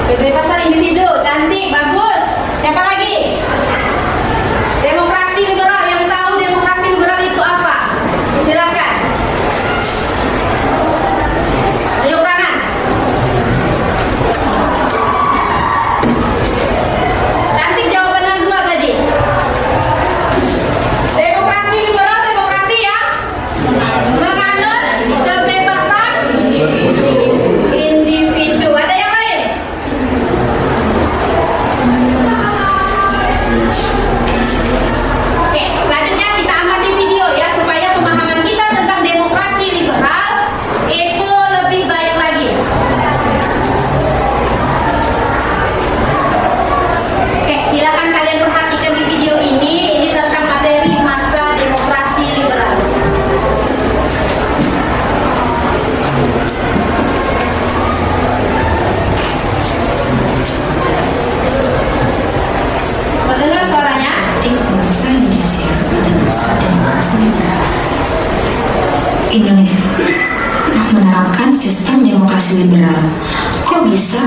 Kebebasan individu, cantik, bagus. Siapa lagi? Demokrasi liberal, yang tahu demokrasi liberal itu apa? Silakan. Ayo kanan. Cantik jawaban Nazwa tadi. Demokrasi liberal, demokrasi yang menganut kebebasan individu. Ada yang lain? Oke, selanjutnya kita amati video ya, supaya pemahaman kita tentang demokrasi liberal itu lebih baik lagi. Oke, silakan kalian perhatikan di video ini tentang materi masa demokrasi liberal. Mendengar suaranya? Bangsa Indonesia pada masa demokrasi liberal. Indonesia menerapkan sistem demokrasi liberal. Kok bisa?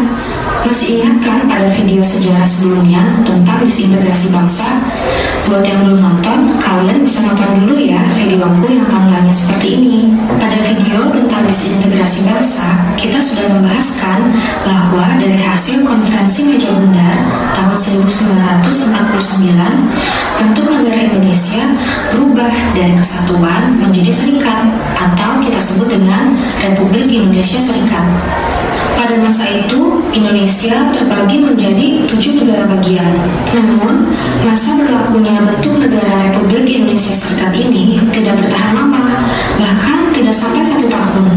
Masih ingat kan pada video sejarah sebelumnya tentang disintegrasi bangsa? Buat yang belum nonton, kalian bisa nonton dulu ya videoku yang tampilannya seperti ini. Pada video tentang disintegrasi bangsa, kita sudah membahaskan bahwa dari hasil konferensi meja bundar tahun 1949, bentuk negara Indonesia berubah dari kesatuan menjadi serikat, atau kita sebut dengan Republik Indonesia Serikat. Pada masa itu, Indonesia terbagi menjadi 7 negara bagian. Namun, masa berlakunya bentuk negara Republik Indonesia Serikat ini tidak bertahan lama, bahkan tidak sampai 1 tahun.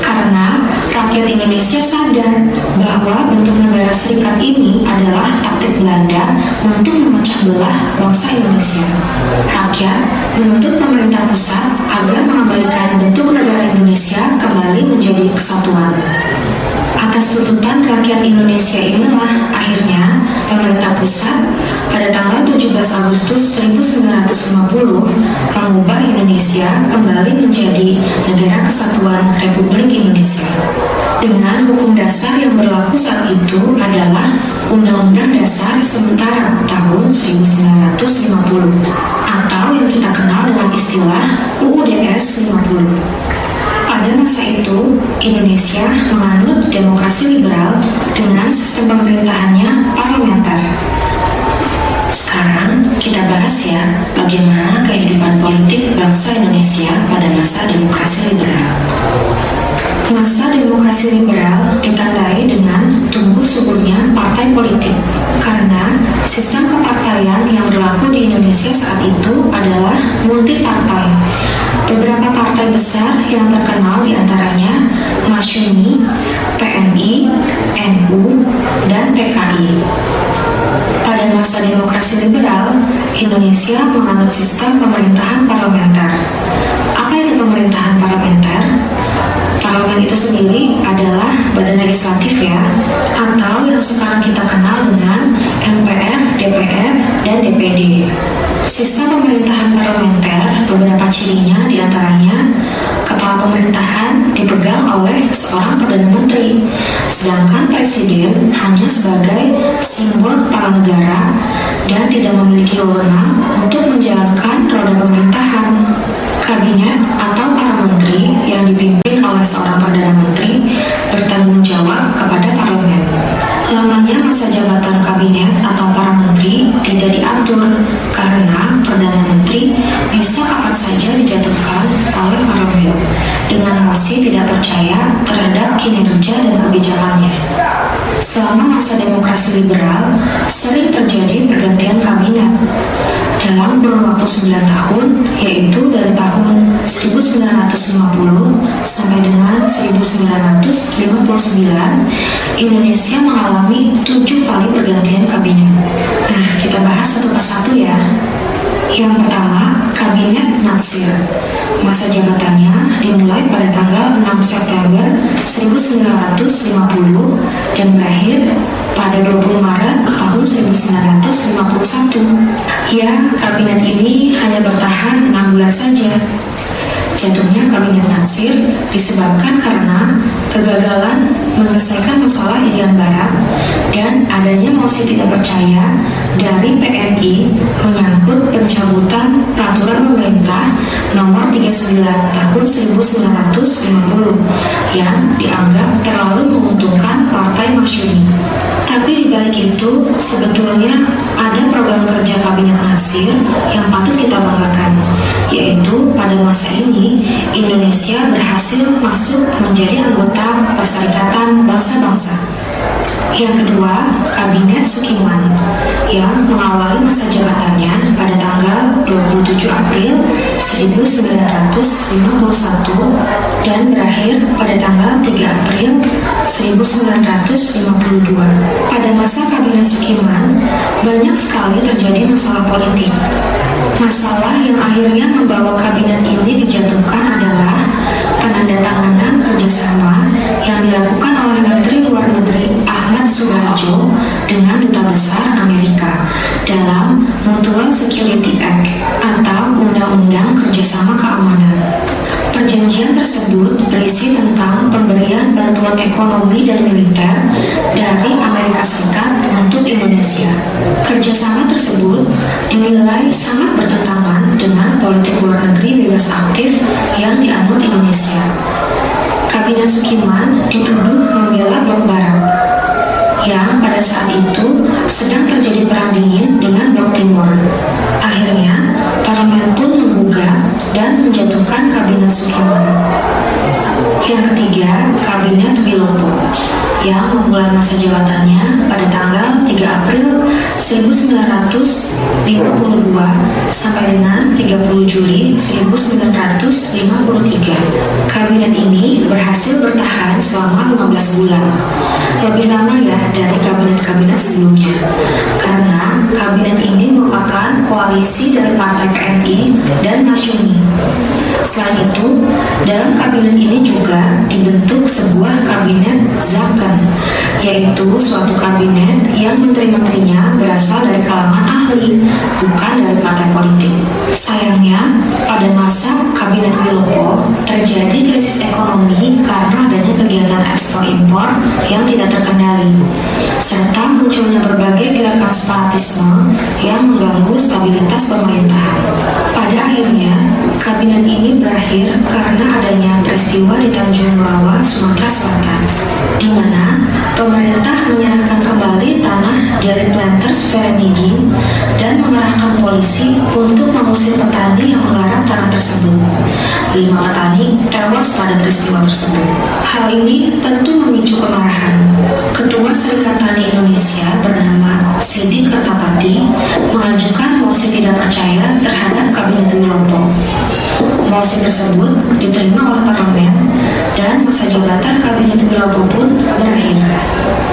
Karena rakyat Indonesia sadar bahwa bentuk negara serikat ini adalah taktik Belanda untuk memecah belah bangsa Indonesia. Rakyat menuntut pemerintah pusat agar mengembalikan bentuk negara Indonesia kembali menjadi kesatuan. Atas tuntutan rakyat Indonesia inilah akhirnya pemerintah pusat pada tanggal 17 Agustus 1950 mengubah Indonesia kembali menjadi Negara Kesatuan Republik Indonesia. Dengan hukum dasar yang berlaku saat itu adalah Undang-Undang Dasar Sementara tahun 1950 atau yang kita kenal dengan istilah UUDS 50. Pada masa itu, Indonesia menganut demokrasi liberal dengan sistem pemerintahannya parlementer. Sekarang kita bahas ya, bagaimana kehidupan politik bangsa Indonesia pada masa demokrasi liberal. Masa demokrasi liberal ditandai dengan tumbuh suburnya partai politik, karena sistem kepartaian yang berlaku di Indonesia saat itu adalah multi partai. Beberapa partai besar yang terkenal diantaranya Masyumi, PNI, NU, dan PKI. Pada masa demokrasi liberal, Indonesia menganut sistem pemerintahan parlementer. Apa itu pemerintahan parlementer? Parlemen itu sendiri adalah badan legislatif ya, atau yang sekarang kita kenal dengan MPR, DPR, dan DPD. Sistem pemerintahan parlementer beberapa cirinya diantaranya kepala pemerintahan dipegang oleh seorang perdana menteri, sedangkan presiden hanya sebagai simbol kepala negara dan tidak memiliki wewenang untuk menjalankan roda pemerintahan. Kabinet atau para menteri yang dipimpin oleh seorang perdana menteri bertanggung jawab kepada parlemen. Lamanya masa jabatan kabinet atau para menteri tidak diatur karena perdana menteri bisa kapan saja dijatuhkan oleh parlemen dengan mosi tidak percaya terhadap kinerja dan kebijakannya. Selama masa demokrasi liberal, sering terjadi pergantian kabinet dalam kurun waktu 9 tahun, yaitu dari tahun 1950 sampai dengan 1959, Indonesia mengalami 7 kali pergantian kabinet. Nah, kita bahas satu persatu ya. Yang pertama, Kabinet Natsir. Masa jabatannya dimulai pada tanggal 6 September 1950 dan berakhir pada 20 Maret tahun 1951. Ya, kabinet ini hanya bertahan 6 bulan saja. Jatuhnya Kabinet Natsir disebabkan karena kegagalan menyelesaikan masalah Irian Barat dan adanya mosi tidak percaya dari PNI menyangkut pencabutan peraturan pemerintah nomor 39 tahun 1950 yang dianggap terlalu menguntungkan Partai Masyumi. Tapi di balik itu, sebetulnya ada program kerja Kabinet Nasir yang patut kita banggakan, yaitu pada masa ini Indonesia berhasil masuk menjadi anggota Perserikatan Bangsa-Bangsa. Yang kedua, Kabinet Sukiman yang mengawali masa jabatannya pada tanggal 27 April 1951 dan berakhir pada tanggal 3 April 1952. Pada masa Kabinet Sukiman, banyak sekali terjadi masalah politik. Masalah yang akhirnya membawa kabinet ini dijatuhkan adalah penandatanganan kerjasama yang dilakukan oleh Menteri Luar Negeri Ahmad Subarjo dengan Duta Besar Amerika dalam Mutual Security Act atau Undang-Undang Kerjasama Keamanan. Perjanjian tersebut berisi tentang pemberian bantuan ekonomi dan militer dari Amerika Serikat untuk Indonesia. Kerjasama tersebut dinilai sangat bertentangan dengan politik luar negeri bebas aktif yang dianut Indonesia. Kabinet Sukiman dituduh membela Blok Barat, yang pada saat itu sedang terjadi perang dingin dengan Blok Timur. Akhirnya, parlemen pun menggugat dan menjatuhkan Kabinet Sukiman. Yang ketiga, Kabinet Wilopo yang memulai masa jabatannya pada tanggal 3 April 1952 sampai dengan 30 Juli 1953. Kabinet ini berhasil bertahan selama 15 bulan. Lebih lama ya dari kabinet-kabinet sebelumnya, karena kabinet ini merupakan koalisi dari Partai PNI dan Masyumi. Selain itu, dalam kabinet ini juga dibentuk sebuah kabinet Zaken, yaitu suatu kabinet yang menteri-menterinya berasal dari kalangan ahli, bukan dari partai politik. Sayangnya, pada masa kabinet Wilopo terjadi krisis ekonomi karena adanya kegiatan ekspor impor yang tidak terkendali, serta munculnya berbagai gerakan separatisme yang mengganggu stabilitas pemerintahan. Pada akhirnya, kabinet ini berakhir karena adanya peristiwa di Tanjung Merawa, Sumatera Selatan, di mana pemerintah menyerahkan kembali tanah dari Planters Vereniging dan mengerahkan polisi untuk mengusir petani yang menggarap tanah tersebut. 5 petani tewas pada peristiwa tersebut. Hal ini tentu memicu kemarahan. Ketua Serikat Tani Indonesia bernama Sidik Kertapati mengajukan mosi tidak percaya terhadap Kabinet Wilopo. Mosi tersebut diterima oleh parlemen dan masa jabatan Kabinet Wilopo pun berakhir.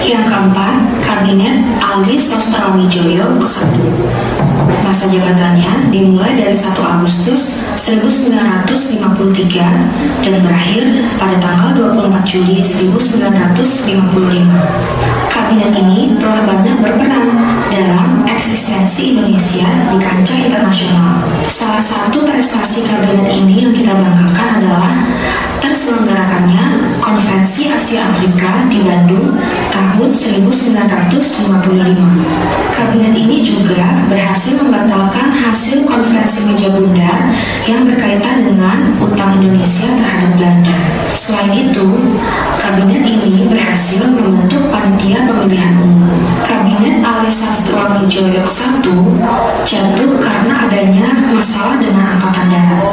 Yang keempat, Kabinet Ali Sostrowijoyo ke-1. Masa jabatannya dimulai dari 1 Agustus 1953 dan berakhir pada tanggal 24 Juli 1955. Kabinet ini telah banyak berperan dalam eksistensi Indonesia di kancah internasional. Salah satu prestasi kabinet ini yang kita banggakan adalah terselenggarakannya Konferensi Asia Afrika di Bandung tahun 1955. Kabinet ini juga berhasil membatalkan hasil konferensi meja bundar yang berkaitan dengan utang Indonesia terhadap Belanda. Selain itu, kabinet ini berhasil membentuk panitia pemilihan umum. Kabinet Ali Sostrowijoyo I jatuh karena adanya masalah dengan Angkatan Darat.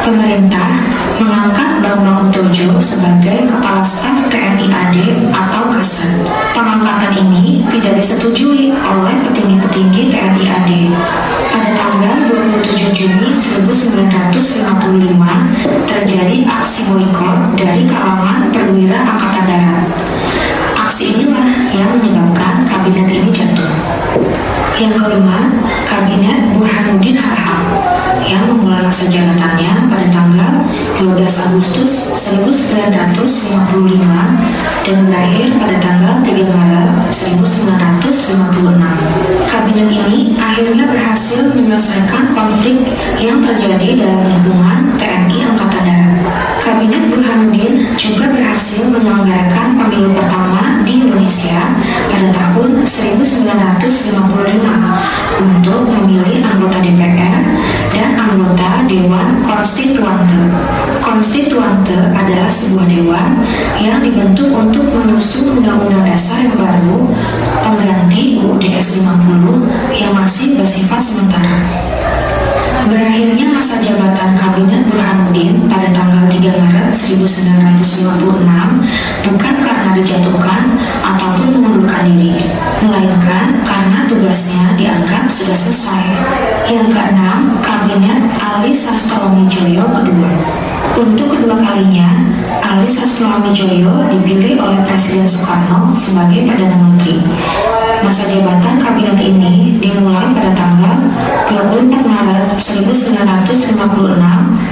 Pemerintah mengangkat Bambang Utojo sebagai Kepala Staf TNI AD atau Kasat. Pengangkatan ini tidak disetujui oleh petinggi-petinggi TNI AD. Pada tanggal 27 Juni 1955 terjadi aksi boikot dari kalangan perwira Angkatan Darat. Aksi inilah yang menyebabkan kabinet ini jatuh. Yang kelima, Kabinet Burhanuddin Harahap yang memulai masa jabatannya pada tanggal 12 Agustus 1955 dan berakhir pada tanggal 3 Maret 1956. Kabinet ini akhirnya berhasil menyelesaikan konflik yang terjadi dalam lingkungan TNI Angkatan Darat. Kabinet Burhanuddin juga berhasil menyelenggarakan pemilu pertama Indonesia pada tahun 1955 untuk memilih anggota DPR dan anggota Dewan Konstituante. Konstituante adalah sebuah dewan yang dibentuk untuk menyusun Undang-Undang Dasar yang baru pengganti UUD 50 yang masih bersifat sementara. Berakhirnya masa jabatan Kabinet Burhanuddin pada tanggal 3 Maret 1956 bukan karena dijatuhkan ataupun mengundurkan diri, melainkan karena tugasnya dianggap sudah selesai. Yang keenam, Kabinet Ali Sastroamidjojo kedua. Untuk kedua kalinya, Ali Sastroamidjojo dipilih oleh Presiden Soekarno sebagai Perdana Menteri. Masa jabatan kabinet ini dimulai pada tanggal 24 Maret 1956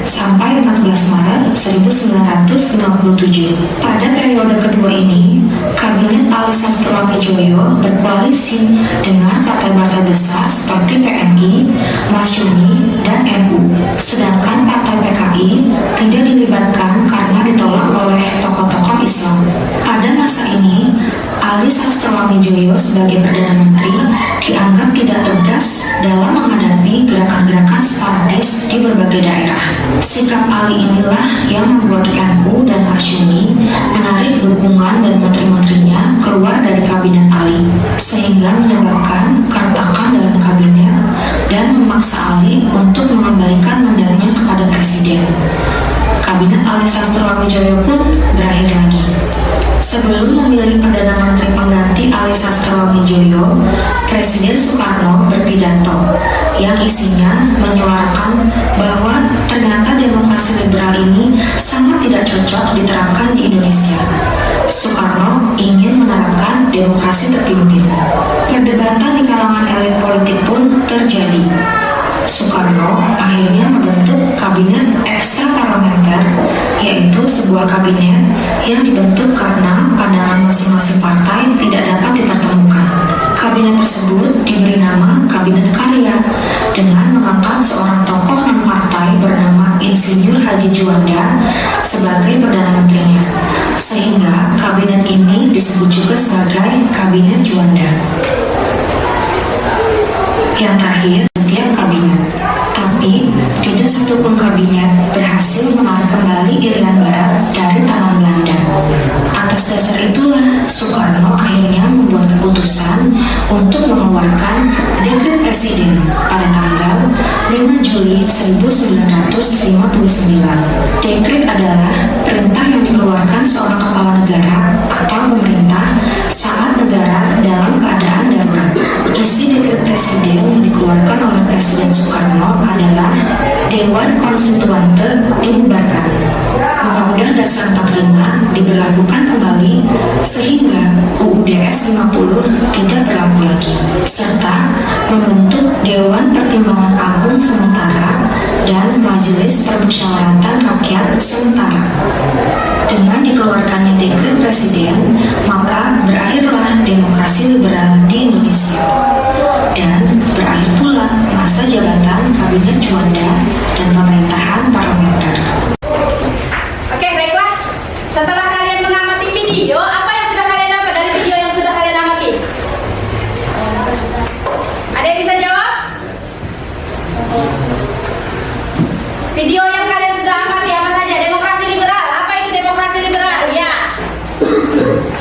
sampai 14 Maret 1957. Pada periode kedua ini, Kabinet Ali Sastroamidjojo berkoalisi dengan partai-partai besar seperti PNI, Masyumi, dan NU. Sedangkan partai PKI tidak dilibatkan karena ditolak oleh tokoh-tokoh Islam. Pada masa ini, Ali Sastroamidjojo sebagai Perdana Menteri dianggap tidak tegas dalam menghadapi gerakan-gerakan separatis di berbagai daerah. Sikap Ali inilah yang membuat NU dan Masyumi menarik dukungan dan menteri-menterinya keluar dari kabinet Ali, sehingga menyebabkan keretakan dalam kabinet dan memaksa Ali untuk mengembalikan mandatnya kepada Presiden. Kabinet Ali Sastroamidjojo pun berakhir lagi. Sebelum memilih Perdana Menteri pengganti Ali Sastroamidjojo, Presiden Soekarno berpidato yang isinya menyuarakan bahwa ternyata demokrasi liberal ini sangat tidak cocok diterapkan di Indonesia. Soekarno ingin menerapkan demokrasi terpimpin. Perdebatan di kalangan elit politik pun terjadi. Soekarno akhirnya membentuk kabinet ekstra parlementer, yaitu sebuah kabinet yang dibentuk karena pandangan masing-masing partai tidak dapat dipertemukan. Kabinet tersebut diberi nama Kabinet Karya dengan mengangkat seorang tokoh non-partai bernama Insinyur Haji Juanda sebagai Perdana Menterinya, sehingga kabinet ini disebut juga sebagai Kabinet Juanda. Yang terakhir, setiap kabinet, tapi tidak satupun kabinet berhasil menarik kembali Irian Barat dari tangan Belanda. Atas dasar itulah Soekarno akhirnya membuat keputusan untuk mengeluarkan dekret presiden pada tanggal 5 Juli 1959. Dekret adalah perintah yang dikeluarkan seorang kepala negara atau pemerintah saat negara dalam keadaan darurat. Isi dekret presiden yang dikeluarkan oleh Presiden Soekarno adalah Dewan Konstituante dibubarkan, Undang-Undang Dasar 45 diberlakukan kembali sehingga UUD 50 tidak berlaku lagi, serta membentuk Dewan Pertimbangan Agung sementara dan Majelis Permusyawaratan Rakyat sementara. Dengan dikeluarkannya dekret presiden, maka berakhirlah demokrasi liberal di Indonesia. Dan berakhir pula masa jabatan Kabinet Juanda dan pemerintahan parlementer. Oke, baiklah. Setelah kalian mengamati video, apa yang sudah kalian dapat dari video yang sudah kalian amati? Ada yang bisa jawab? Video yang kalian sudah amati apa saja? Demokrasi liberal. Apa itu demokrasi liberal? Ya.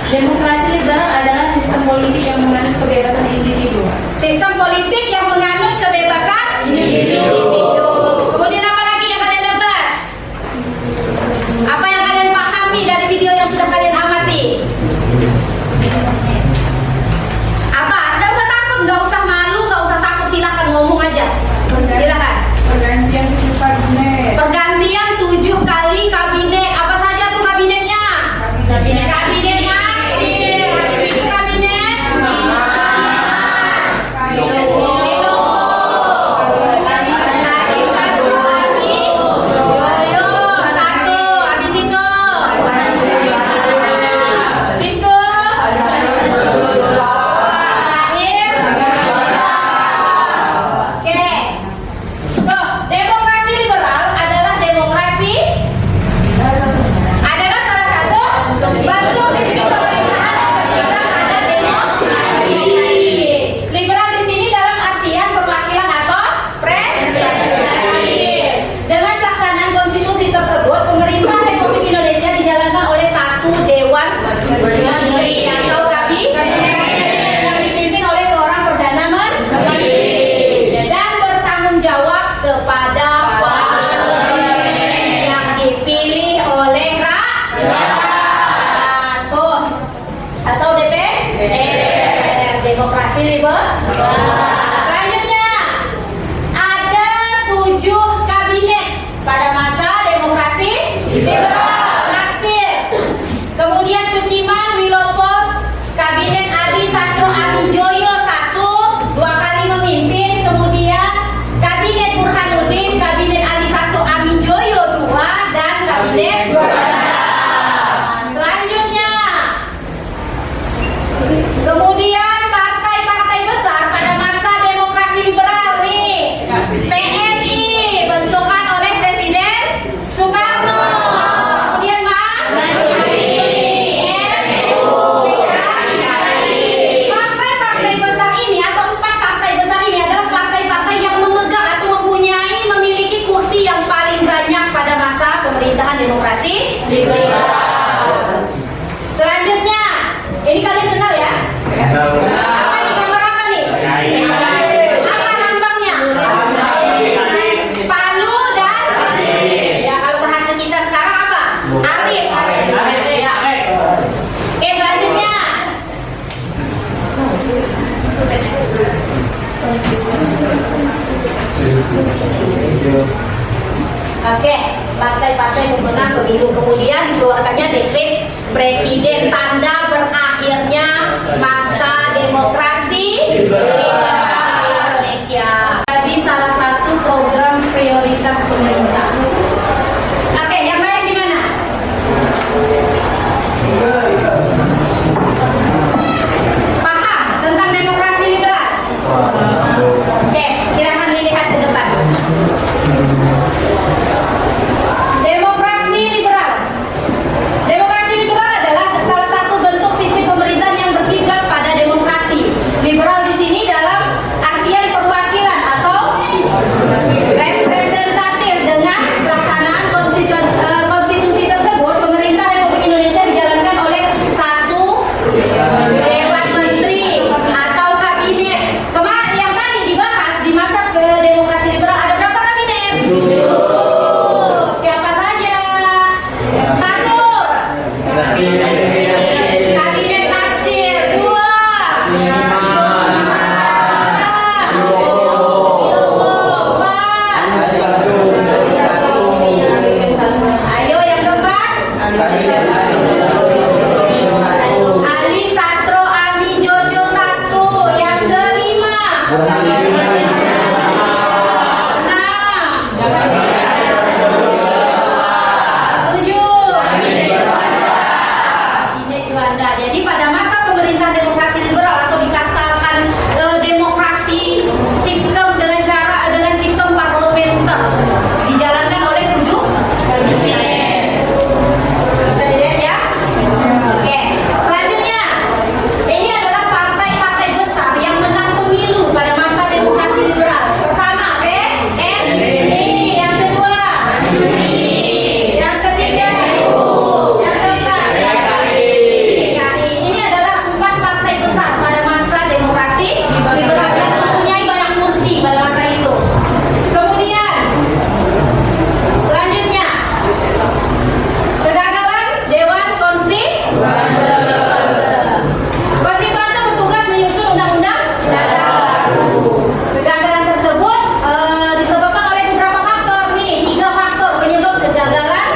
Demokrasi liberal adalah sistem politik yang menganut kebebasan individu. Sistem politik yang menganut kebebasan individu. Kemudian apa lagi yang kalian dapat? Apa yang kalian pahami dari video yang sudah kalian amati? Apa? Nggak usah takut, nggak usah malu, nggak usah takut, silahkan ngomong aja. Silahkan. Pergantian 7 kabinet. Pergantian 7 kali kabinet. Apa saja tuh kabinetnya? Kabinet hasil. Habis itu kabinet. atau DPR? Demokrasi liberal. Selanjutnya ada 7 kabinet pada masa demokrasi liberal. Naksir. Kemudian Sukiman Wilopon, kabinet Adi Sastro Amijoyo 1, 2 kali memimpin. Kemudian kabinet Burhanuddin, kabinet Adi Sastro Amijoyo 2, dan kabinet selanjutnya. Kemudian partai-partai besar pada masa demokrasi liberal nih. PNI bentukan oleh Presiden Soekarno. Kemudian partai-partai besar ini atau 4 partai besar ini adalah partai-partai yang memegang atau memiliki kursi yang paling banyak pada masa pemerintahan demokrasi liberal. Selanjutnya, ini kalian kenal ya? Apa nih, gambar apa nih? Apa lambangnya? Palu dan ya, kalau bahasa kita sekarang apa? Arit. Ya. Oke, selanjutnya. Oke, partai-partai pemenang pemilu, kemudian dikeluarkannya dekret presiden tanda berakhirnya masa demokrasi liberal Indonesia. Jadi salah satu program prioritas pemerintah. Oke, yang lain gimana? Paham tentang demokrasi liberal? Oke, silakan dilihat ke depan. Demokrasi liberal. Demokrasi liberal adalah salah satu bentuk sistem pemerintahan yang berkiblat pada demokrasi. Liberal di sini dalam artian perwakilan atau representatif. Dengan pelaksanaan konstitusi tersebut, pemerintah Republik Indonesia dijalankan oleh satu dewan menteri atau kabinet. Kemarin yang tadi dibahas di masa demokrasi liberal ada berapa kabinet? Siapa saja? 1. Kabinet Naksir. 2. Ayo yang keempat. Ali Sastro Amijojo 1. Yang kelima. 7. Kabinet Juanda. Jadi pada masa pemerintahan demokrasi liberal atau dikatakan demokrasi sistem dengan sistem parlementer dijalankan oleh 7 kabinet. Bisa dilihat ya? Oke. Selanjutnya, ini adalah partai-partai besar yang menang pemilu pada masa demokrasi liberal. Pertama, PNI. Yang kedua, yang ketiga, yang keempat, PKI. Ini adalah 4 partai besar pada masa demokrasi liberal yang mempunyai banyak kursi pada masa itu. Kemudian, selanjutnya, kegagalan Dewan Konstituante bertugas menyusun undang-undang dasar baru. Kegagalan tersebut disebabkan oleh beberapa faktor nih, 3 faktor penyebab kegagalan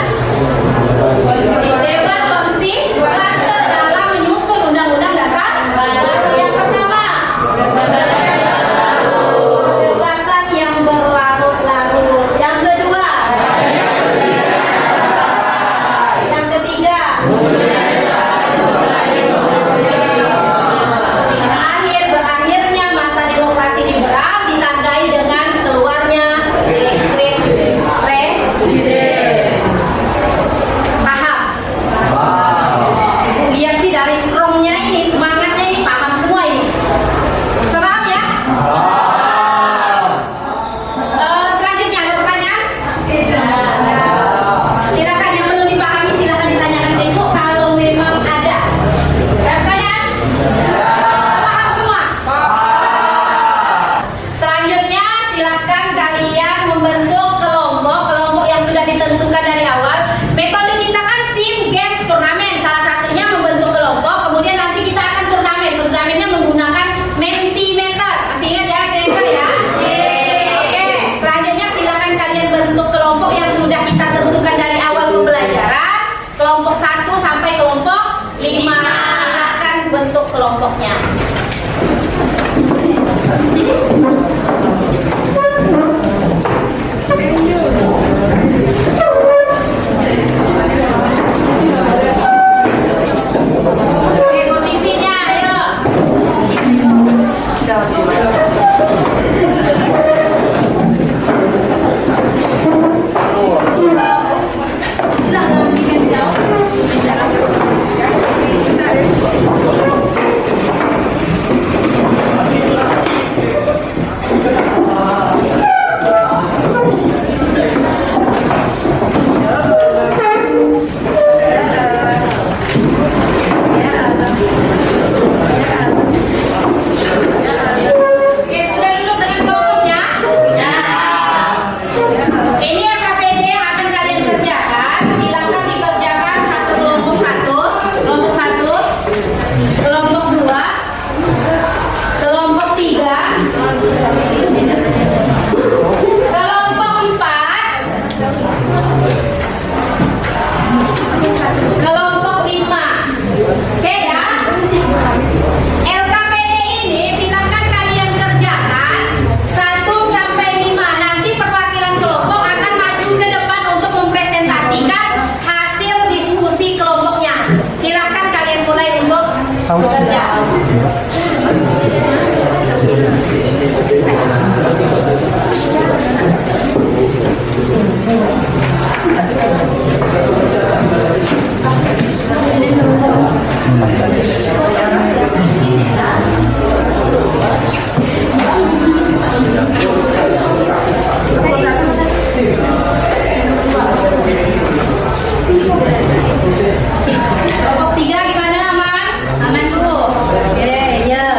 Dewan Konstituante dalam menyusun undang-undang dasar baru. Yang pertama, perdebatan yang berlarut-larut. Yang kedua, yang ketiga, berakhirnya masa demokrasi liberal ditandai dengan keluarnya dekret presiden. Paham? Lihat sih dari strongnya ini, semangatnya ini, paham semua ini. Bisa paham ya? Selanjutnya ada pertanyaan? Silakan, yang belum dipahami silakan ditanyakan ke Ibu kalau memang ada. Ada pertanyaan? Paham semua? Selanjutnya silakan kalian membentuk kelompok yang sudah ditentukan dari awal. Metode kita kan tim games turnamen. Salah satunya membentuk kelompok, kemudian nanti bentuk kelompoknya. Oke, posisinya ayo. Oke, sudah duduk dengan kelompoknya? Ya. Ini KPD yang akan kalian kerjakan. Silakan dikerjakan satu, kelompok dua, kelompok tiga, kelompok empat, kelompok lima. Oke ya? LKPD ini silakan kalian kerjakan 1 sampai 5. Nanti perwakilan kelompok akan maju ke depan untuk mempresentasikan hasil diskusi kelompoknya. Silakan kalian mulai untuk bekerja. Kelompok tiga gimana, aman? Aman Bu. Oke, ya.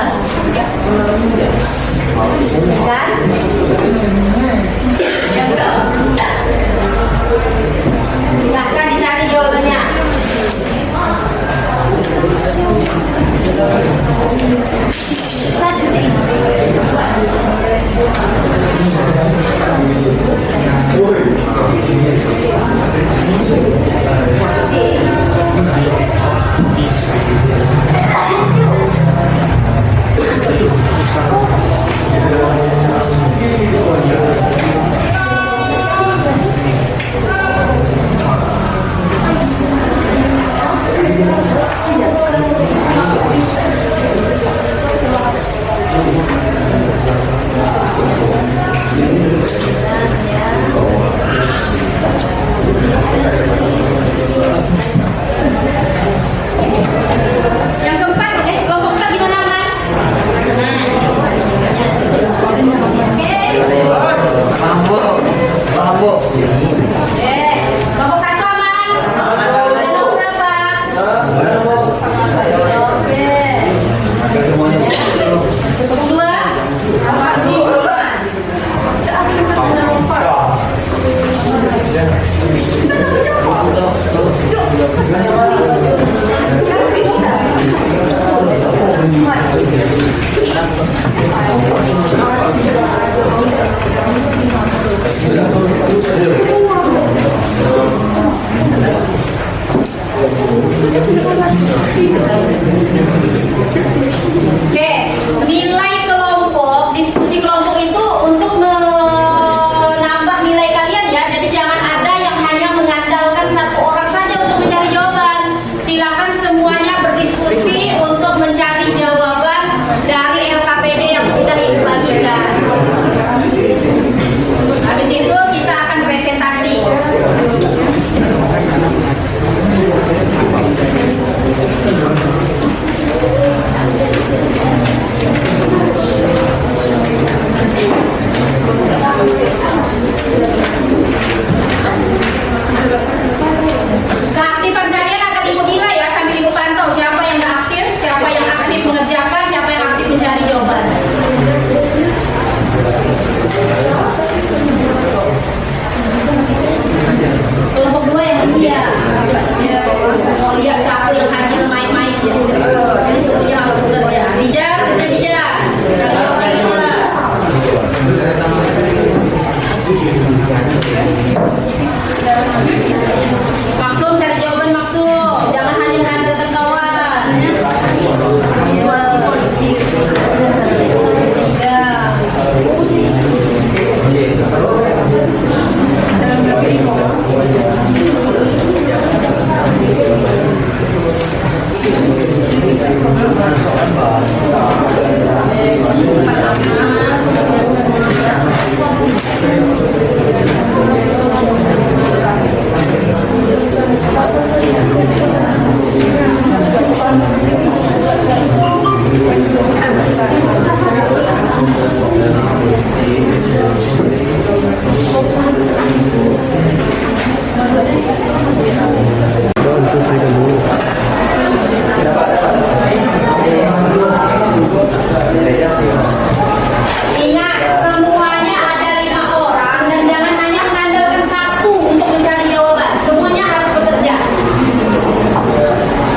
Ingat, semuanya ada 5 orang dan jangan hanya mengandalkan satu untuk mencari jawaban. Semuanya harus bekerja.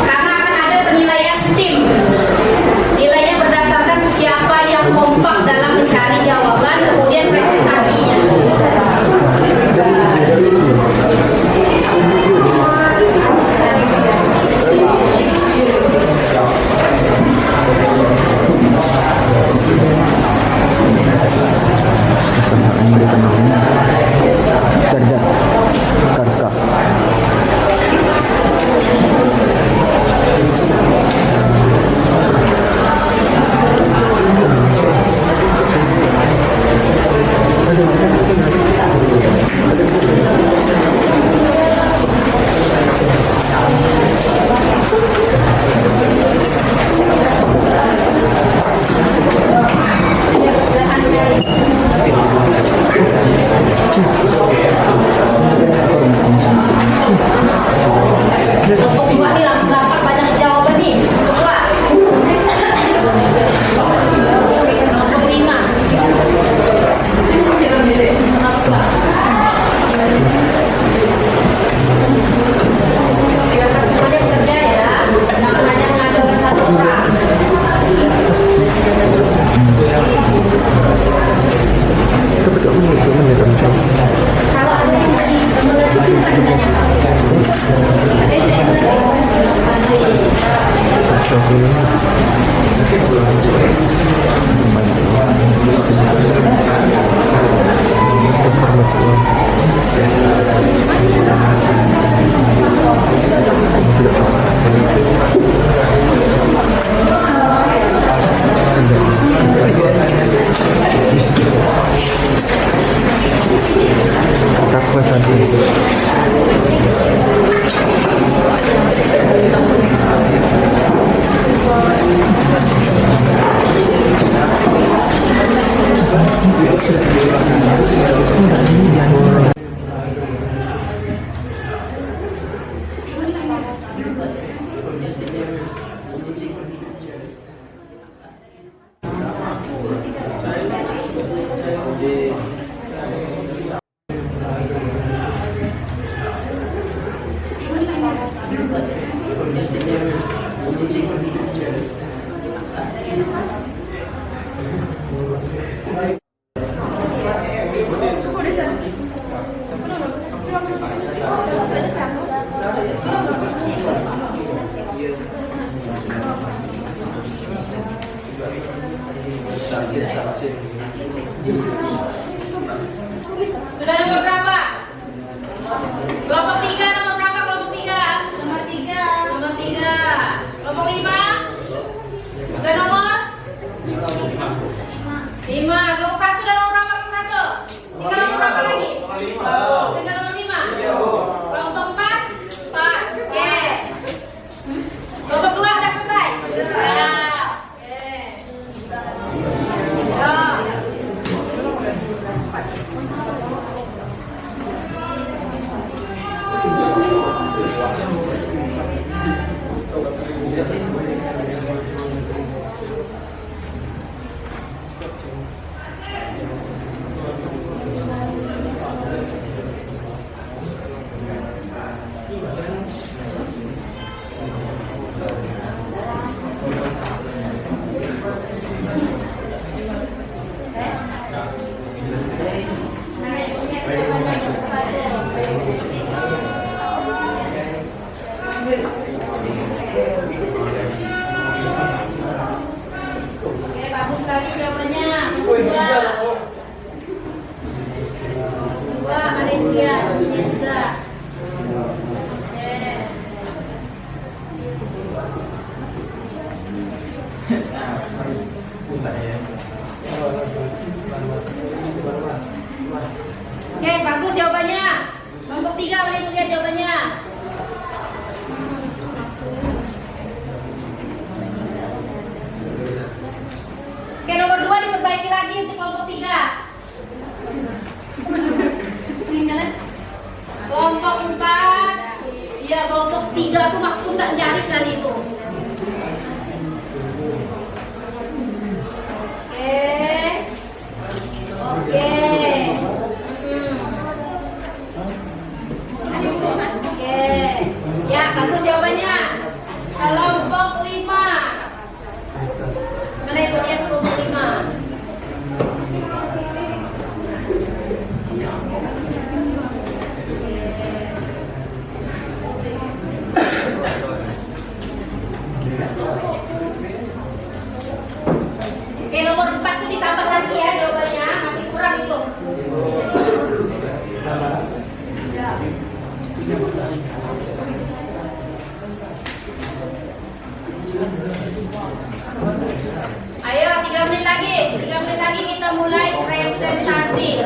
Karena akan ada penilaian tim. Nilainya berdasarkan siapa yang kompak dalam mencari jawaban, kemudian presentasinya. Kesenangan dikenalnya cerdas Karska. Kelompok 2 nih langsung dapat banyak jawaban nih. Kelompok 5. Semuanya bekerja ya. Jangan hanya mengandalkan satu orang. Kalau ada yang tadi mengerti bukan ditanya. Ada yang Sudah nomor berapa? Kelompok 3 nomor berapa? Kelompok 3? Nomor 3. Nomor 3. Kelompok 5? Sudah nomor? 5. Kelompok 1 dan nomor berapa? Kelompok 1? Tinggal nomor berapa lagi? Tinggal nomor 5. Kelompok 4? 4. Oke. Kelompok 2 sudah selesai? Sudah. Oke, bagus sekali jawabannya. Dua, ada yang dia, ini juga. Oke, bagus jawabannya. Kelompok 3 boleh lihat jawabannya. lagi untuk kelompok 3. Kelompok 4. Iya, kelompok 3 tuh maksud tak jari kali itu. Oke. Oke. Ya, bagus jawabannya. Kelompok 5. Mana ibu lihat kelompok 5? Oke, nomor 4 itu ditambah lagi ya jawabannya, masih kurang itu. Ayo 3 menit lagi, 3 menit lagi kita mulai presentasi.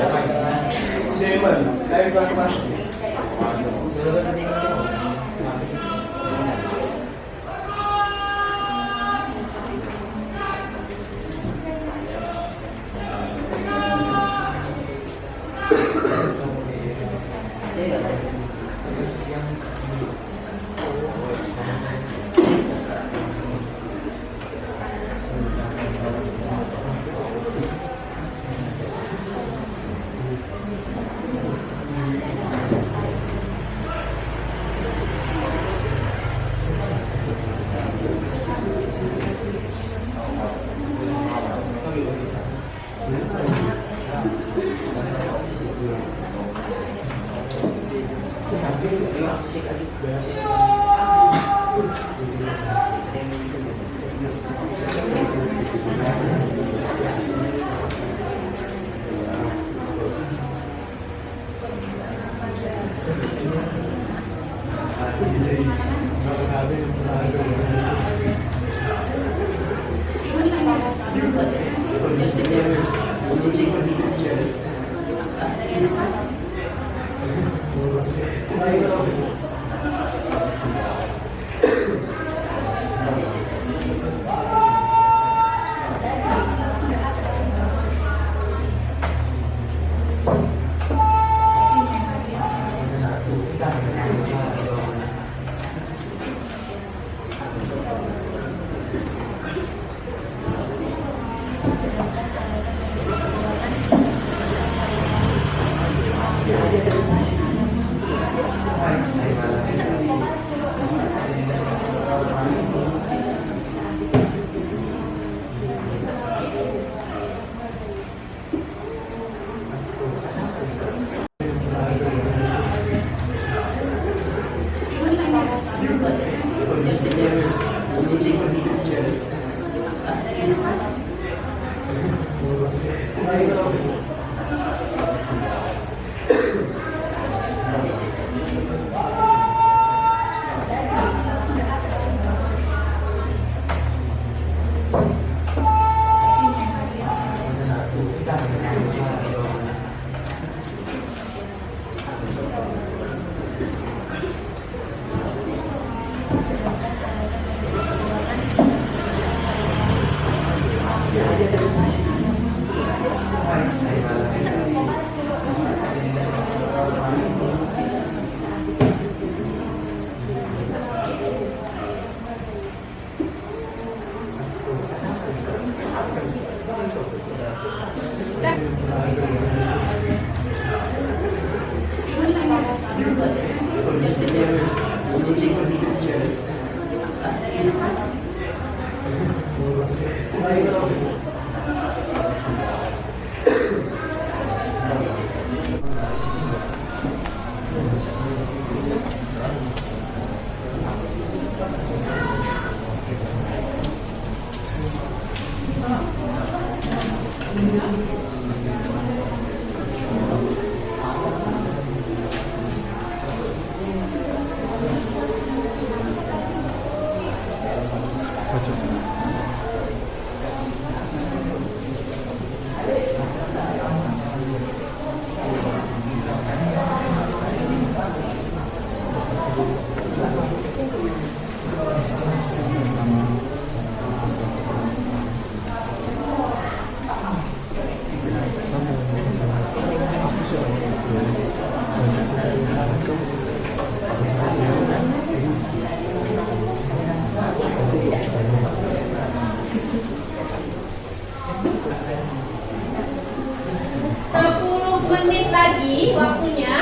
waktunya.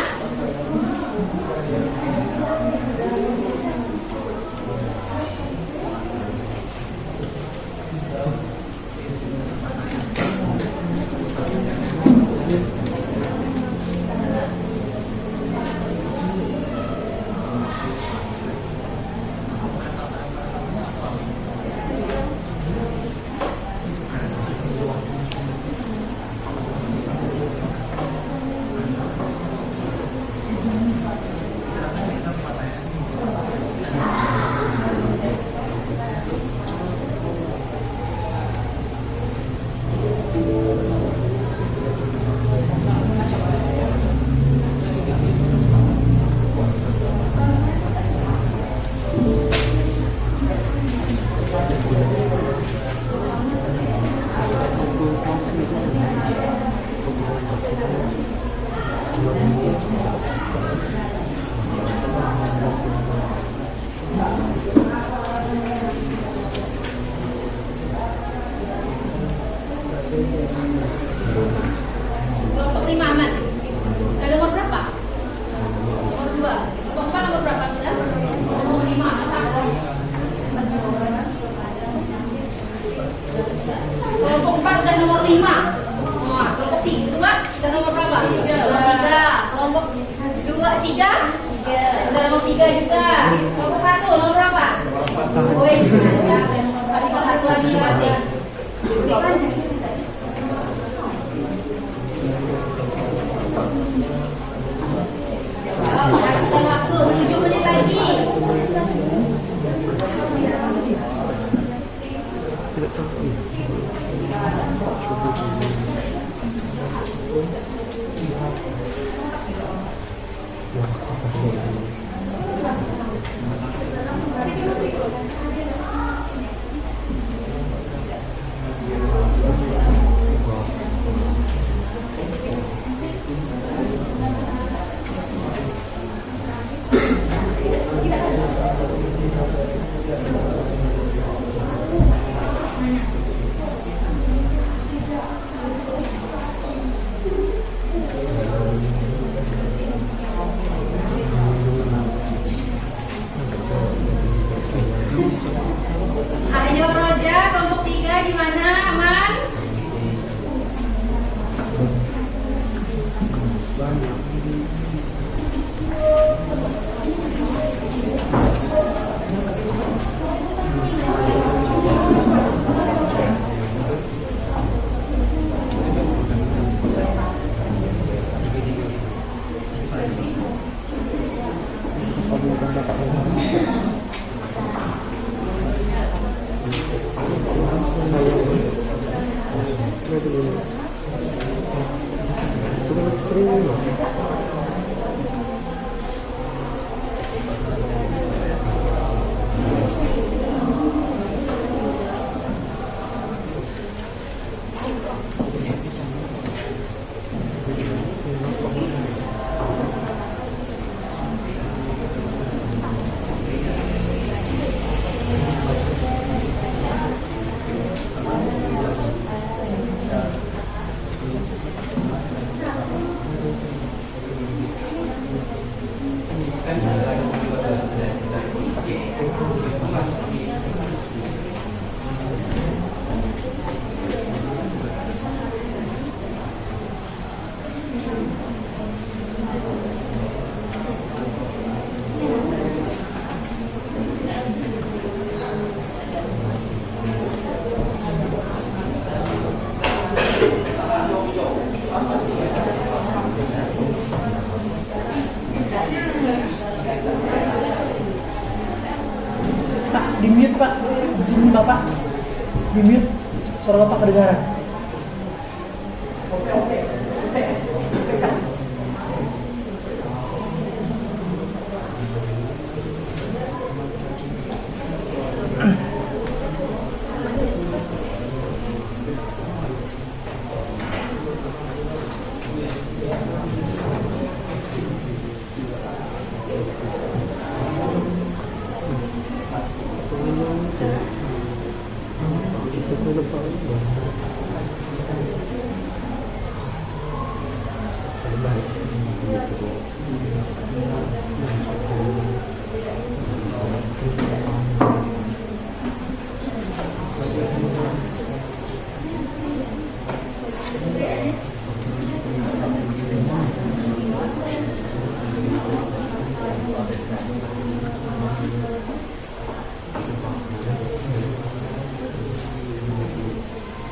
Kelompok 5 aman. Ada nomor berapa? Nomor 2. Kelompok nomor berapa sudah? Nomor 5. Kelompok 4 dan nomor 5. Kelompok 2 dan nomor berapa? Nomor 3. Kelompok 2, 3. Ada nomor 3 juga. Kelompok 1 nomor berapa? Wes, ada nomor 1 lagi berarti. Perhatikan waktu 7 menit lagi. Ayo Roja, kelompok 3 di mana? Aman? Di-mute Pak, di sini Bapak di-mute, suara Bapak kedengaran.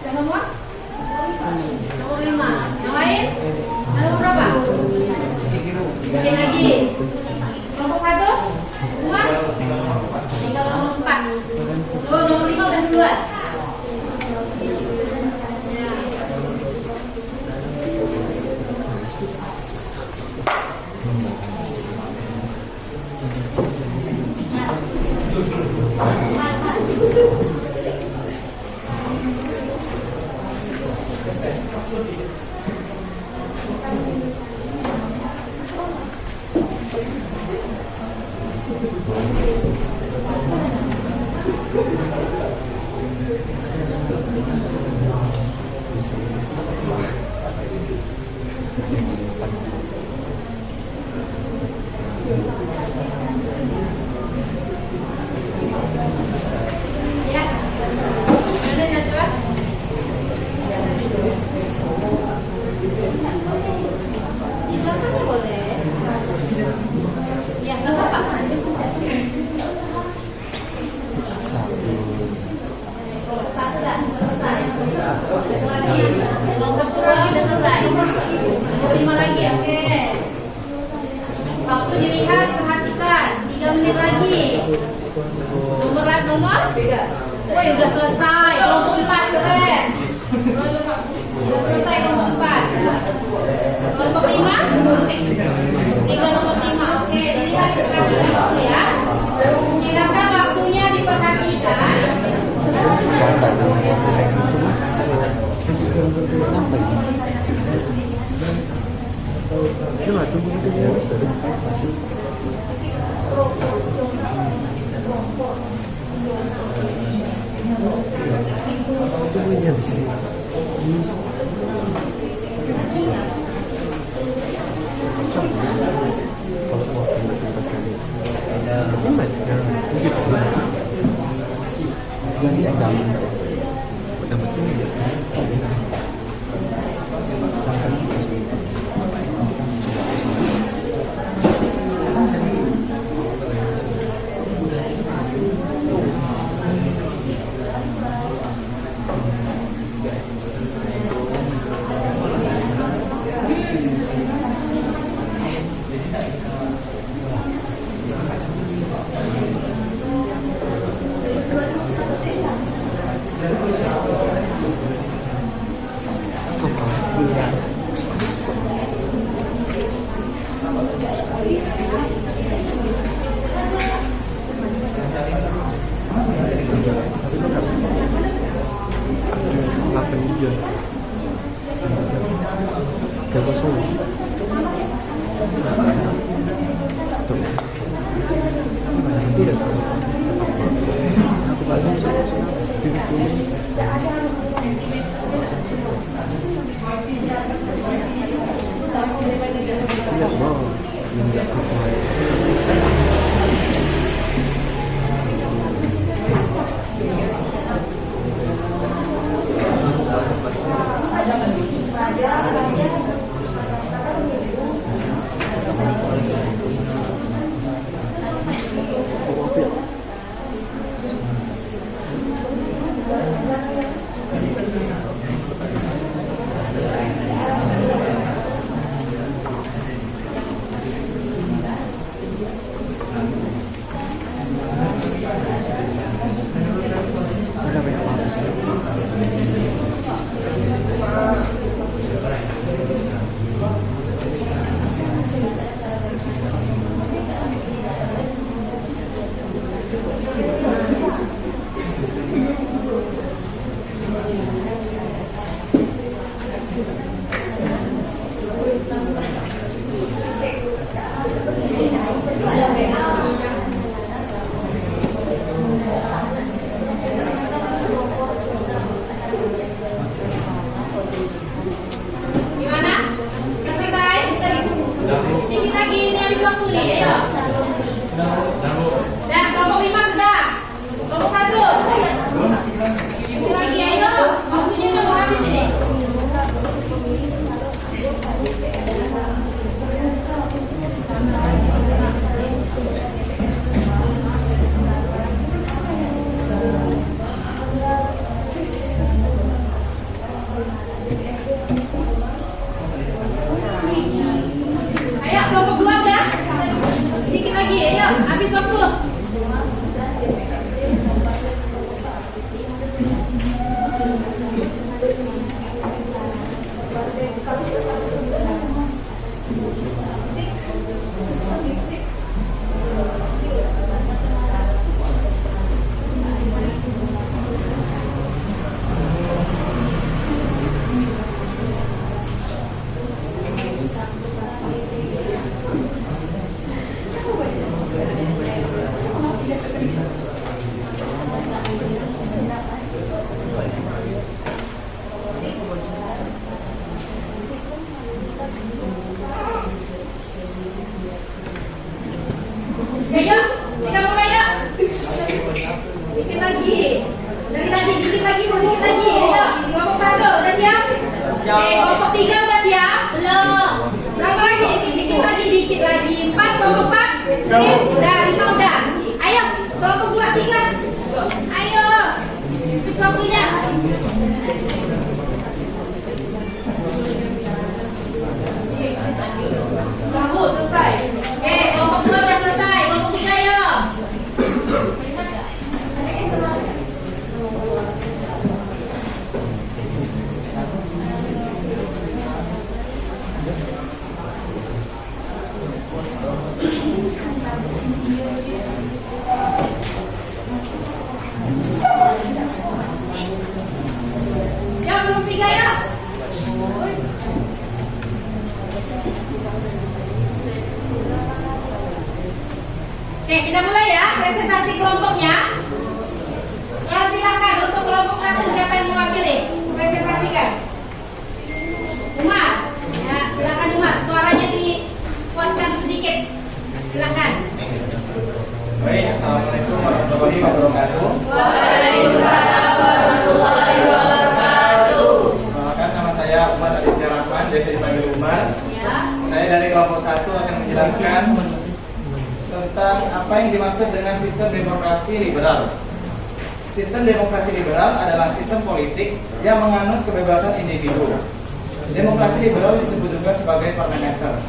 Yang nomor? Nomor 5. Yang lain? Nomor berapa? Sekali lagi. Kelompok 1? Umar? Tinggal nomor 4. Oh, nomor 5 udah duluan. Ya. Ada yang jelas? Di belakangnya boleh. Ya, nggak apa-apa. Satu dah, selesai. Lagi, nomor 2 udah selesai. Nomor 5 lagi, oke. Waktu dilihat, perhatikan. 3 menit lagi. Nomor? Woi, udah selesai. Kelompok 4, keren. Udah selesai kelompok 4. Kelompok 5? Tinggal nomor 5. Oke, dilihat, perhatikan dulu ya. Silakan waktunya diperhatikan. Oke, kelompok 3 udah siap? Belum. Berapa lagi? Dikit lagi. 4, kelompok 4. Sip, udah, 5 udah. Ayo, kelompok 2, 3. Ayo. Habis waktunya. Kamu selesai. Oke, kelompok 2 udah selesai. Kelompok 3 ayo. Ya, kelompok 3 ya. Oke, kita mulai ya presentasi kelompoknya. Ya, silakan untuk kelompok 1 siapa yang mewakili? Presentasikan. Umar. Ya, silakan Umar. Suaranya dikuatkan sedikit. Silakan. Baik, assalamualaikum warahmatullahi wabarakatuh. Waalaikumsalam warahmatullahi wabarakatuh. Perkenalkan, nama saya Umar Aditya Rahman, biasa dipanggil Umar. Ya. Saya dari kelompok 1 akan menjelaskan tentang apa yang dimaksud dengan sistem demokrasi liberal. Sistem demokrasi liberal adalah sistem politik yang menganut kebebasan individu. Demokrasi liberal disebut juga sebagai parlementer,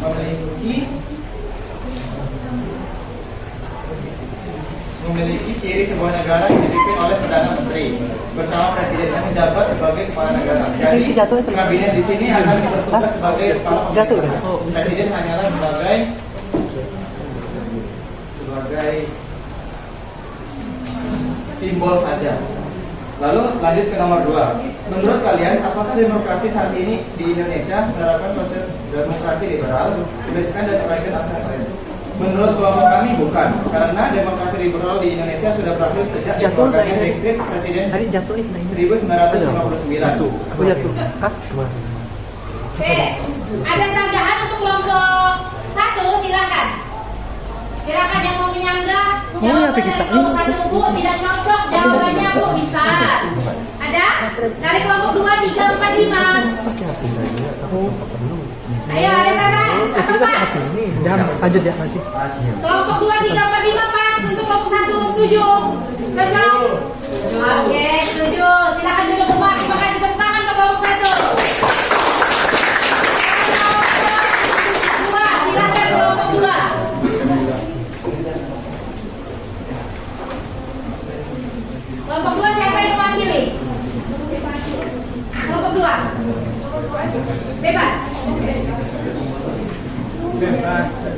memiliki ciri sebuah negara yang dipimpin oleh Perdana Menteri bersama presiden yang menjabat sebagai kepala negara. Jadi kabinet di sini akan bertugas sebagai kepala pemerintahan. Presiden hanyalah sebagai simbol saja. Lalu lanjut ke nomor 2. Menurut kalian, apakah demokrasi saat ini di Indonesia menerapkan konsep demokrasi liberal, berdasarkan dan uraikan asal kalian? Menurut kelompok kami bukan, karena demokrasi liberal di Indonesia sudah berhasil sejak dikeluarkannya dekret Presiden 1959. Oke, ada sanggahan untuk kelompok 1, silakan. Silakan yang mau menyanggah jawaban dari kelompok 1 Bu, tidak cocok jawabannya Bu, bisa. Ada? Dari kelompok 2, 3, 4, 5. Ayo, ada sanggahan atau pas? Lanjut ya, lanjut. Kelompok 2, 3, 4, 5 pas. Untuk kelompok 1 setuju? Cocok? Oke, setuju. Silakan duduk Umar. Terima kasih, tepuk tangan untuk kelompok 1. Silakan kelompok 2. Kelompok 2 siapa yang mewakili? Kelompok 2. Bebas.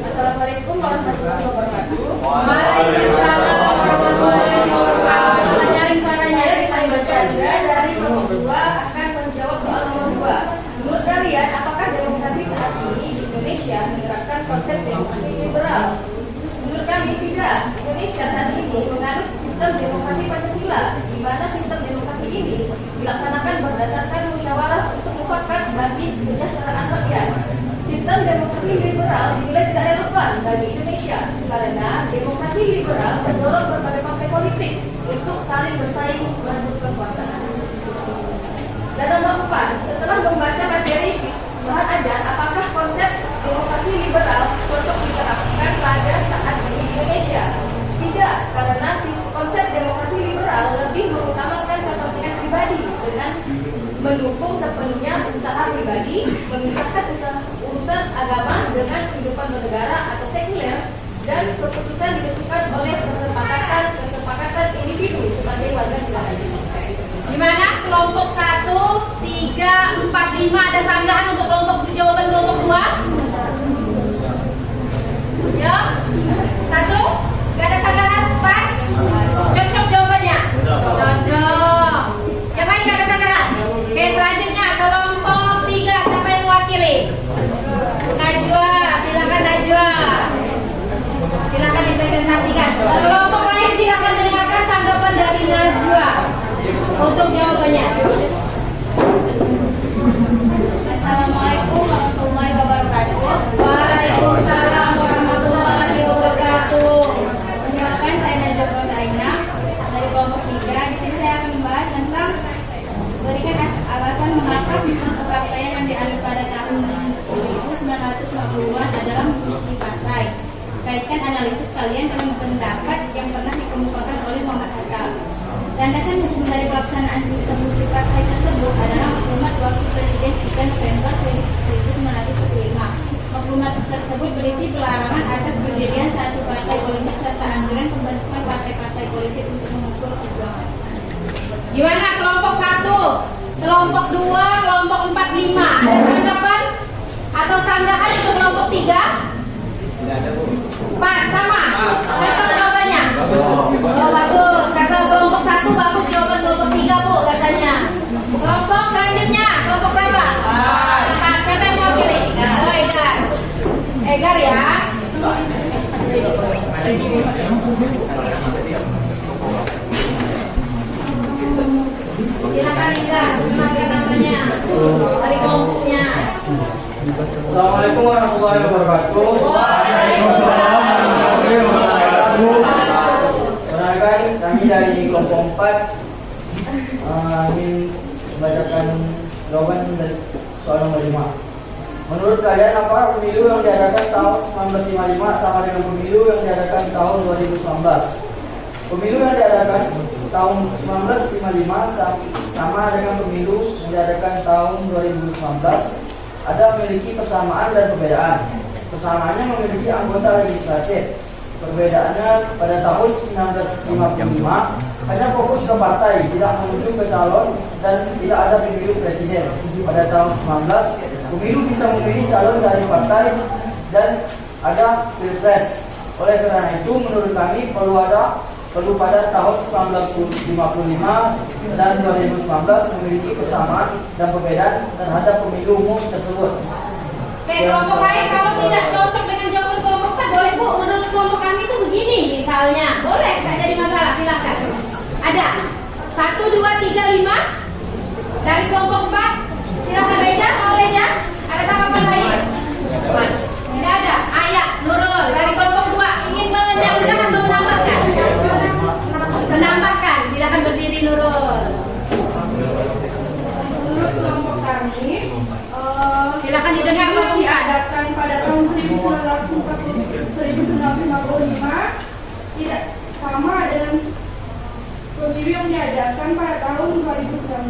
Assalamualaikum warahmatullahi wabarakatuh. Waalaikumsalam warahmatullahi wabarakatuh. Menyaring suaranya dari Chandra dari kelompok 2 akan menjawab soal nomor 2. Menurut kalian, apakah demokrasi saat ini di Indonesia menerapkan konsep demokrasi liberal? Menurut kami tidak. Indonesia saat ini menganut sistem demokrasi Pancasila, di mana sistem demokrasi ini dilaksanakan berdasarkan musyawarah untuk mufakat bagi kesejahteraan rakyat. Sistem demokrasi liberal dinilai tidak relevan bagi Indonesia karena demokrasi liberal mendorong berbagai partai politik untuk saling bersaing merebut kekuasaan. Dan nomor 4, setelah membaca materi bahan ajar, apakah konsep demokrasi liberal cocok diterapkan pada saat ini di Indonesia? Tidak, karena konsep demokrasi liberal lebih mengutamakan kepentingan pribadi dengan mendukung sepenuhnya usaha pribadi, memisahkan urusan agama dengan kehidupan bernegara atau sekuler, dan keputusan ditentukan oleh kesepakatan individu sebagai warga negara. Gimana? Kelompok 1, 3, 4, 5 ada sanggahan untuk kelompok jawaban kelompok 2? Ya? 1? Gak ada sanggahan? Pas? Cocok jawabannya? Cocok. Yang lain gak ada sanggahan? Oke, selanjutnya kelompok 3 siapa yang mewakili? Najwa, silakan Najwa. Silakan dipresentasikan. Kelompok lain silakan dengarkan tanggapan dari Najwa untuk jawabannya. Assalamualaikum warahmatullahi wabarakatuh. Waalaikumsalam warahmatullahi wabarakatuh. Perkenalkan, saya Najwa Protaina dari kelompok 3. Di sini saya akan membahas tentang berikan alasan mengapa sistem kepartaian kalian dalam pendapat yang pernah dikemukakan oleh Muhammad Hatta. Landasan hukum dari pelaksanaan sistem multipartai tersebut adalah maklumat wakil Presiden 3 November 1945. Maklumat tersebut berisi pelarangan atas pendirian satu partai politik serta anjuran pembentukan partai-partai politik untuk mengukur perjuangan. Gimana kelompok 1, kelompok 2, kelompok 4, 5? Ada tanggapan atau sanggahan untuk kelompok 3? Tidak ada, Bu. Pas, sama? Cocok jawabannya? Oh, bagus. Kata kelompok 1 bagus, jawaban kelompok 3, Bu, katanya. Kelompok selanjutnya, kelompok berapa? 4. Siapa yang mewakili? Oh, Egar. Egar ya. Silakan Egar, kenalkan namanya. Dari kelompoknya. Assalamualaikum warahmatullahi wabarakatuh. Perkenalkan, kami dari kelompok 4 ingin membacakan jawaban dari soal nomor 5. Menurut kalian apa pemilu yang diadakan tahun 1955 sama dengan pemilu yang diadakan tahun 2019? Pemilu yang diadakan tahun 1955 sama dengan pemilu yang diadakan tahun 2019 ada memiliki persamaan dan perbedaan. Persamaannya memiliki anggota legislatif. Perbedaannya pada tahun 1955 hanya fokus ke partai, tidak menuju ke calon dan tidak ada pemilu presiden. Pada tahun 19 pemilu bisa memilih calon dari partai dan ada pilpres. Oleh karena itu menurut kami perlu pada tahun 1955 dan 2019 memiliki persamaan dan perbedaan terhadap pemilu umum tersebut. Oke, kelompok lain kalau tidak cocok dengan jawaban kelompok 4 boleh Bu, menurut kelompok kami itu begini misalnya. Boleh, tak jadi masalah, silakan. Ada 1, 2, 3, 5 dari kelompok 4. Silakan Reja, mau Reja? Ada tanggapan lain? Tidak ada. Ayat Nurul dari kelompok 2 ingin menambahkan atau menambahkan? Menambahkan, silakan berdiri Nurul. Menurut kelompok kami, Silakan didengar pemilu yang kelompok 4. diadakan pada tahun 1955 tidak sama dengan pemilu yang diadakan pada tahun 2019.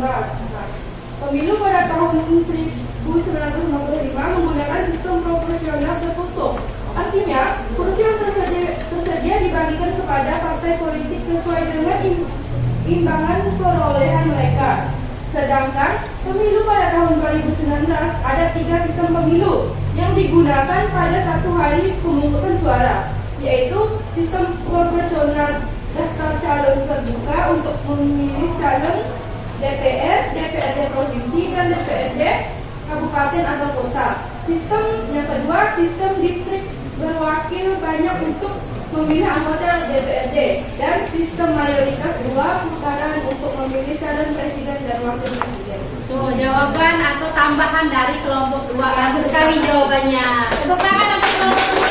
Pemilu pada tahun 1955 menggunakan sistem proporsional tertutup. Artinya, kursi yang tersedia dibagikan kepada partai politik sesuai dengan imbangan perolehan mereka. Sedangkan pemilu pada tahun 2019 ada 3 sistem pemilu yang digunakan pada satu hari pemungutan suara, yaitu sistem proporsional daftar calon terbuka untuk memilih calon DPR, DPRD provinsi, dan DPRD kabupaten atau kota. Sistem yang kedua, sistem distrik berwakil banyak untuk memilih anggota DPRD, dan sistem mayoritas 2 putaran untuk memilih calon presiden dan wakil presiden. Tuh, jawaban atau tambahan dari kelompok 2. Bagus sekali jawabannya. Tepuk tangan untuk kelompok 2.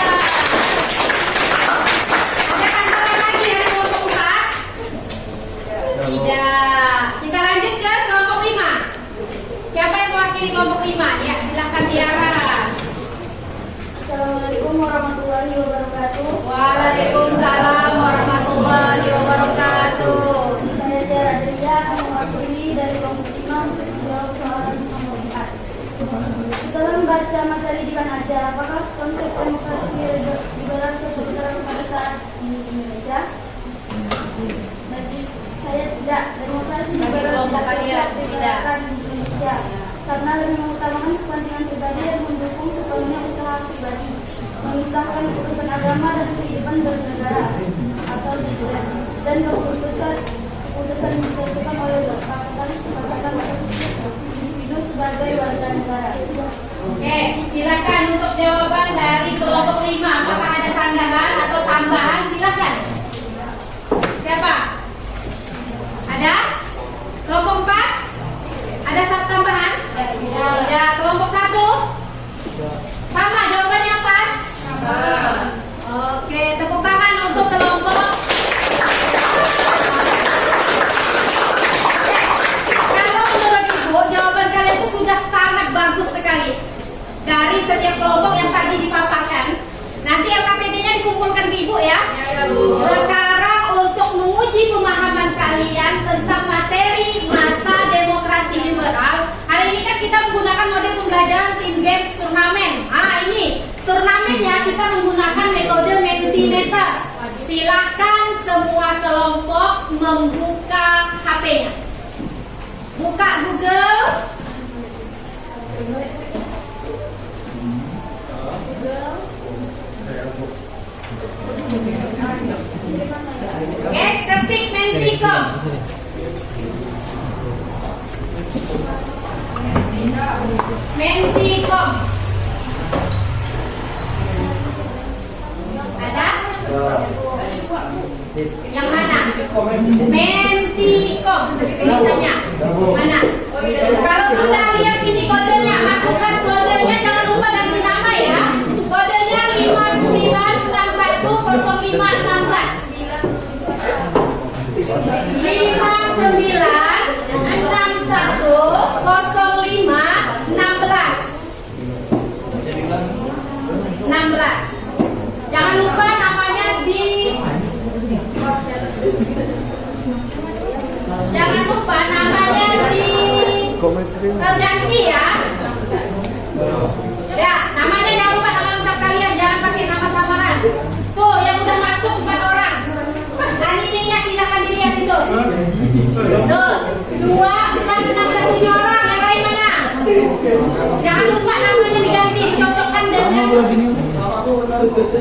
Ada tambahan lagi dari kelompok 4? Tidak. Kita lanjut ke kelompok 5. Siapa yang mewakili kelompok 5? Ya, silakan Tiara. Assalamualaikum warahmatullahi wabarakatuh. Waalaikumsalam warahmatullahi wabarakatuh. Saya Tiara Adria akan mewakili dari kelompok 5 untuk menjawab soalan nomor 4. Setelah membaca materi di Ban Ajar, apakah konsep demokrasi liberal cocok pada saat ini di Indonesia? Bagi saya tidak. Demokrasi liberal tidak diterapkan di Indonesia karena lebih mengutamakan kepentingan pribadi dan mendukung sepenuhnya usaha pribadi, memisahkan urusan agama dan kehidupan bernegara atau sipil, dan keputusan ditentukan oleh kesepakatan individu sebagai warga negara. Oke, silakan untuk jawaban dari kelompok 5. Apakah ada sanggahan atau tambahan? Silakan. Siapa? Ada? Kelompok 4? Ada satu tambahan? Tidak. Kelompok 1? Sama, jawabannya pas? Sama. Oke, tepuk tangan untuk kelompok. Kalau menurut Ibu, jawaban kalian itu sudah sangat bagus sekali. Dari setiap kelompok yang tadi dipaparkan. Nanti LKPD-nya dikumpulkan ke Ibu ya. pembelajaran tim games turnamen. Ini turnamennya kita menggunakan metode Mentimeter. Silakan semua kelompok membuka HP-nya. Buka Google. Oke, ketik Menticom. Menticom. Ada? Yang mana? Menticom. Tulisannya mana? Kalau sudah lihat ini kodenya, masukkan kodenya, jangan lupa ganti nama ya. Kodenya 59610516. 59610516. Jangan lupa namanya terganti ya. Ya, namanya jangan lupa nama lengkap kalian, jangan pakai nama samaran. Tuh, yang udah masuk 4 orang. Animenya silahkan dilihat itu. Tuh, 2, 4, 6, 7 orang. Yang lain mana? Jangan lupa namanya diganti, dicocokkan dengan.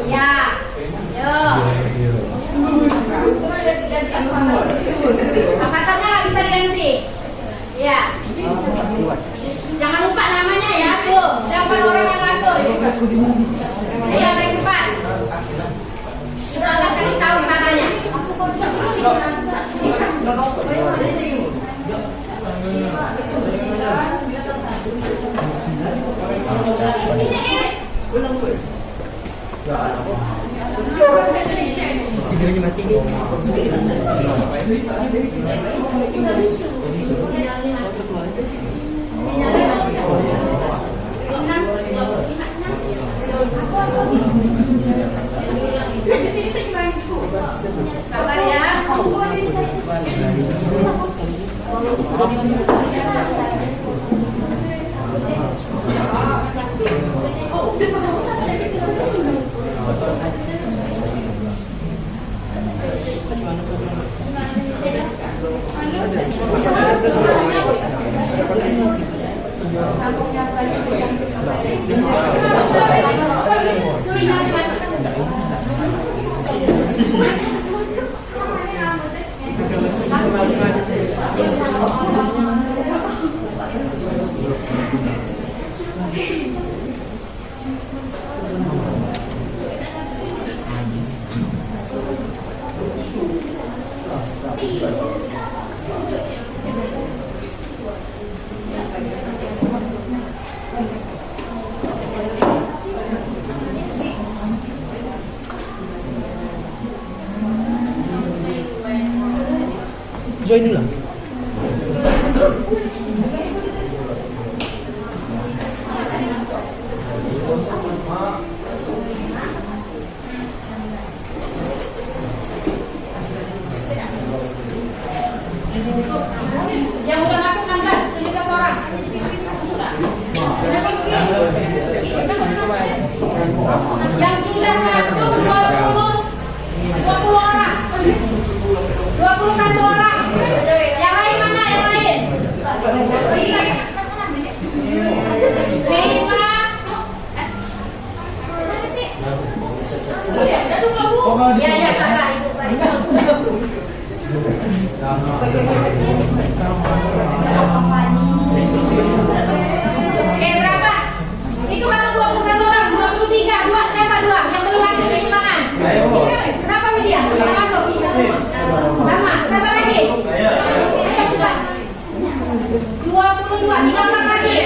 Ya, yo. Angkatannya nggak bisa diganti. Ya. Jangan lupa namanya ya, tuh. 8 orang yang masuk. Ayo, agak cepat. Kita akan kasih tahu caranya. Sabar ya. Join dulu lah. Yang udah masuk 16, 17 orang. Yang sudah masuk 20 orang. 21 orang. Yang lain mana? Yang lain? 5. Ya, sabar. Berapa? Itu baru 21 orang, 23, 2, siapa 2? Yang belum masuk ke tangan. Berapa media? Sudah masuk. Sama, siapa lagi? 22, 3 orang lagi.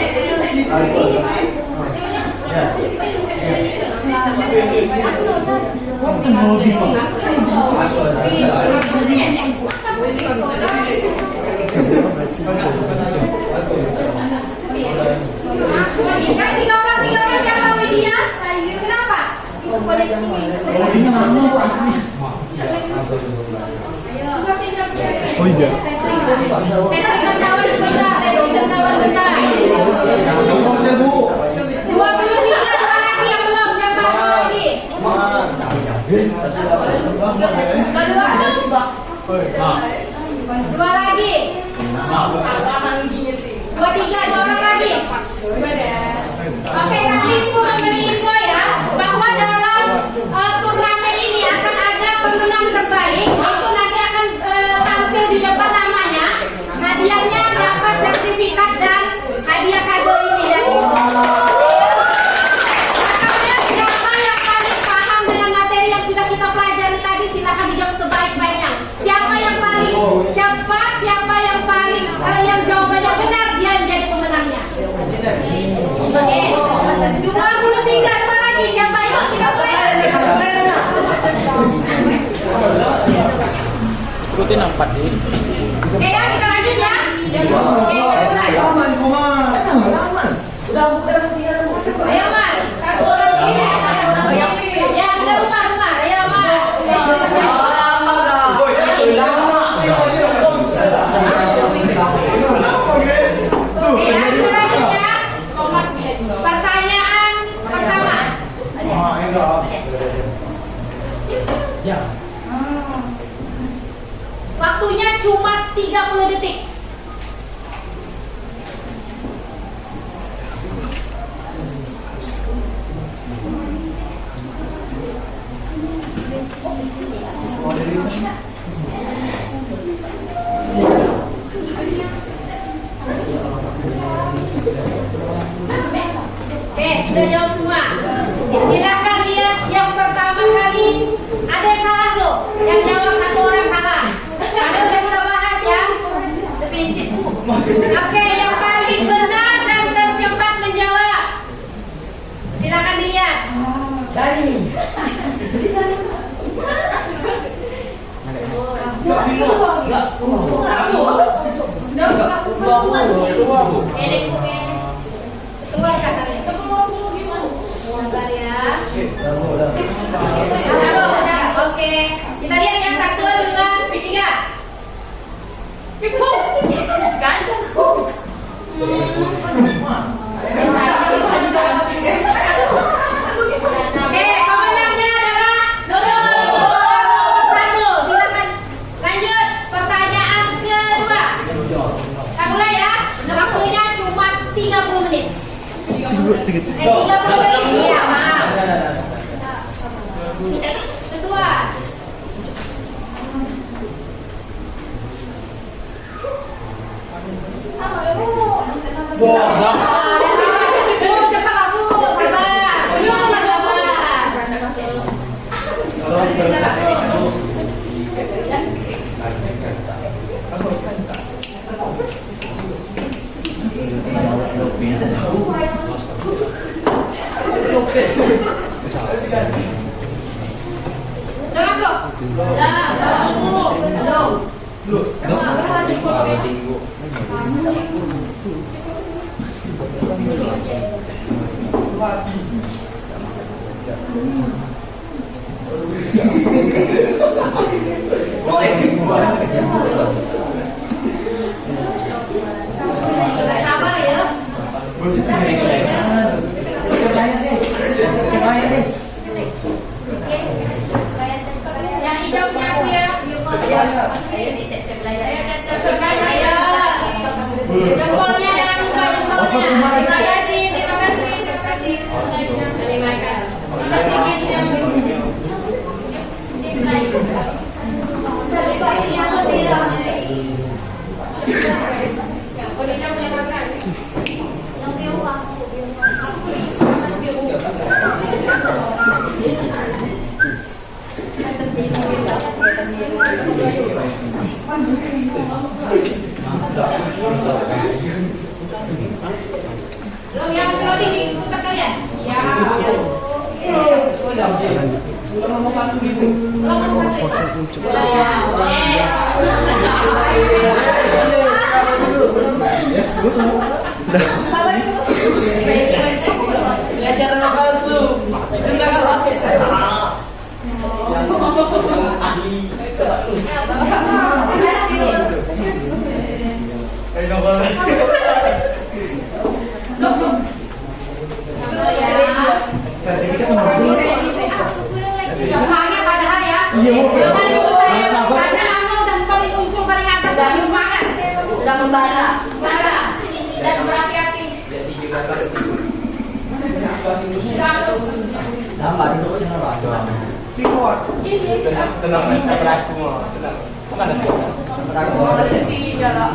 Kan 3 orang siapa media? Kenapa? Oh iya. Teknik kawan bentar. Ayo man, satu orang ini. Ya kita rumah. Ayo man. Pertanyaan pertama. Ya. Waktunya cuma 30 detik. Oke, sudah jawab semua. Silakan lihat yang pertama kali. Ada yang salah tuh. Yang jawab satu orang salah. Ada yang udah bahas ya. Oke, yang paling benar dan tercepat menjawab. Silakan dilihat. Dani. Oke, kita lihat yang 1, 2, 3. Ganteng. Oke, pemenangnya adalah Dodo. Satu, silakan lanjut pertanyaan kedua. Kita mulai ya. Waktunya cuma 30 menit. 30 detik ya, maaf. Kedua. Cepat aku, sabar. Senyum lah udah masuk? Sabar ya. Yang hijaunya aku ya. Jempolnya jangan lupa jempolnya. Terima kasih. Yang slowly di tempat kalian. Ya. Nomor 1 gitu. Ya secara palsu. Itu enggak kalah. Ahli. Semangat padahal ya. Jangan ikut saya karena nama udah paling ujung paling atas dan semangat. Sudah membara dan berapi-api. Nambah duduk sini lah. Ini Tenang, berlaku. Tenang. Mana sih? di dalam.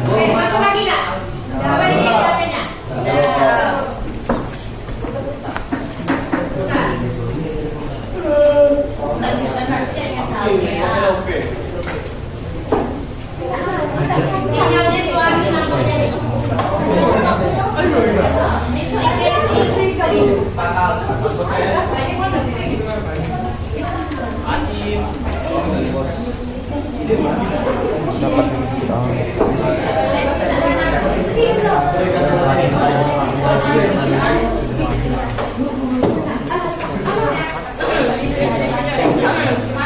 Oke, masuk lagi nggak? Coba dilihat HP-nya. Sinyalnya tuh lagi nampaknya deh. Itu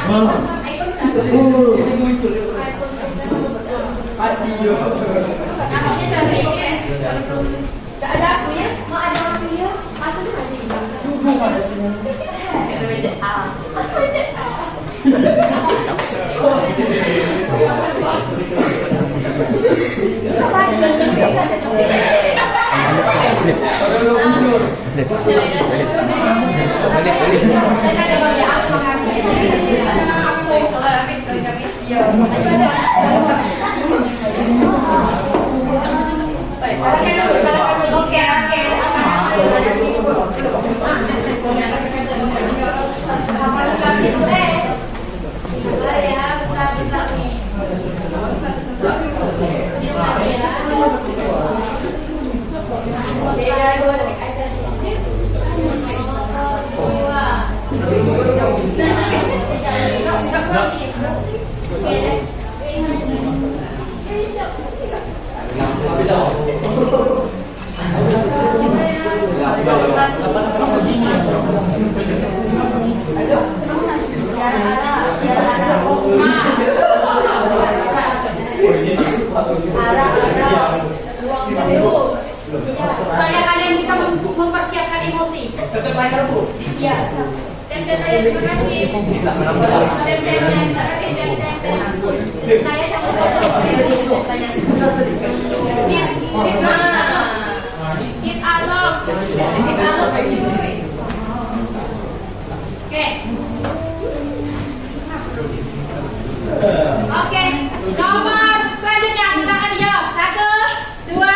Namanya Sari. Ada aku ya? Mau ada aku ya? Aku tuh supaya kalian bisa mempersiapkan emosi. Iya. Dan terima kasih. Oke, nomor selanjutnya silakan dijawab. 1, 2,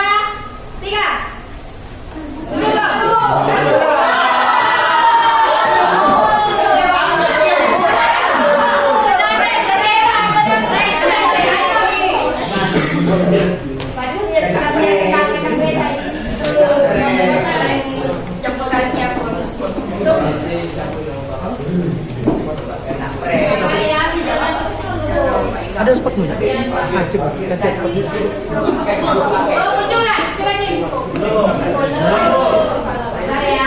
3. Ada sepatu nggak? Coba ganti sepatu. Muncul nggak? Coba nih. Bentar ya.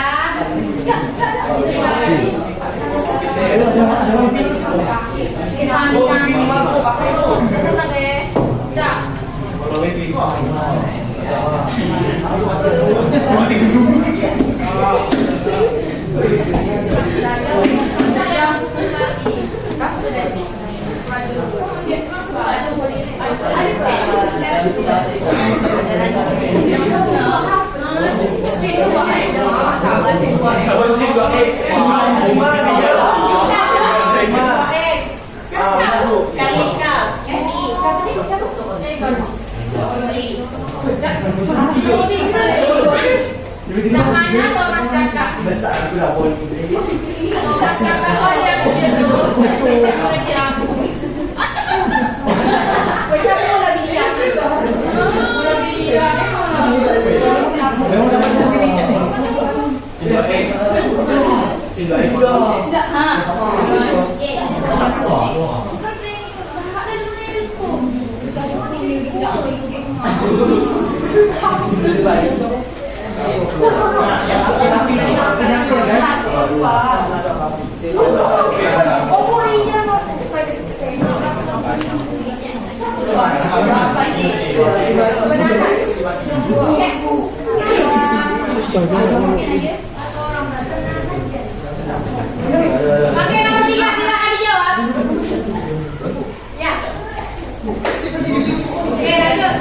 Namanya Thomas Kakak. Thomas Kakak oh yang Oke, nomor 3 silakan dijawab. Ya. Oke, lanjut.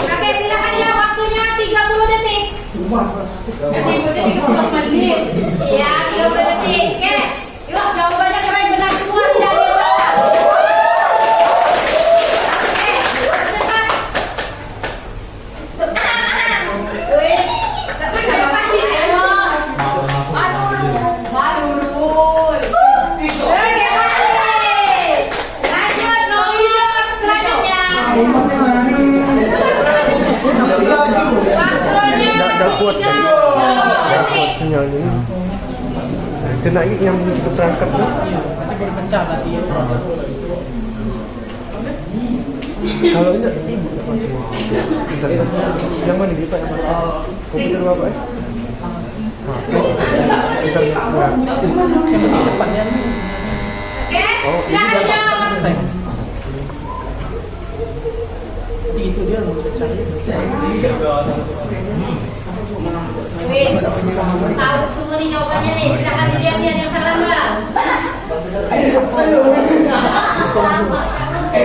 Oke, silakan ya, waktunya 30 detik. 30 detik 10 menit. Iya, 30 detik. Oke. Yuk, jawabannya keren benar semua, tidak ada yang salah. Oke, cepat. Wis, tapi enggak pasti. Lanjut nomor selanjutnya. Waktunya 30 detik. Sinyalnya kena yang berangkat tuh. Nanti baru pecah lagi ya. Kalau enggak ibu bentar, yang mana kita yang mana komputer bapak Senternya enggak. Depannya Oke, silakan dijawab. selesai. Jadi itu dia mau cari. Wis, tahu semua nih jawabannya nih. Silakan dilihat-lihat yang salah nggak?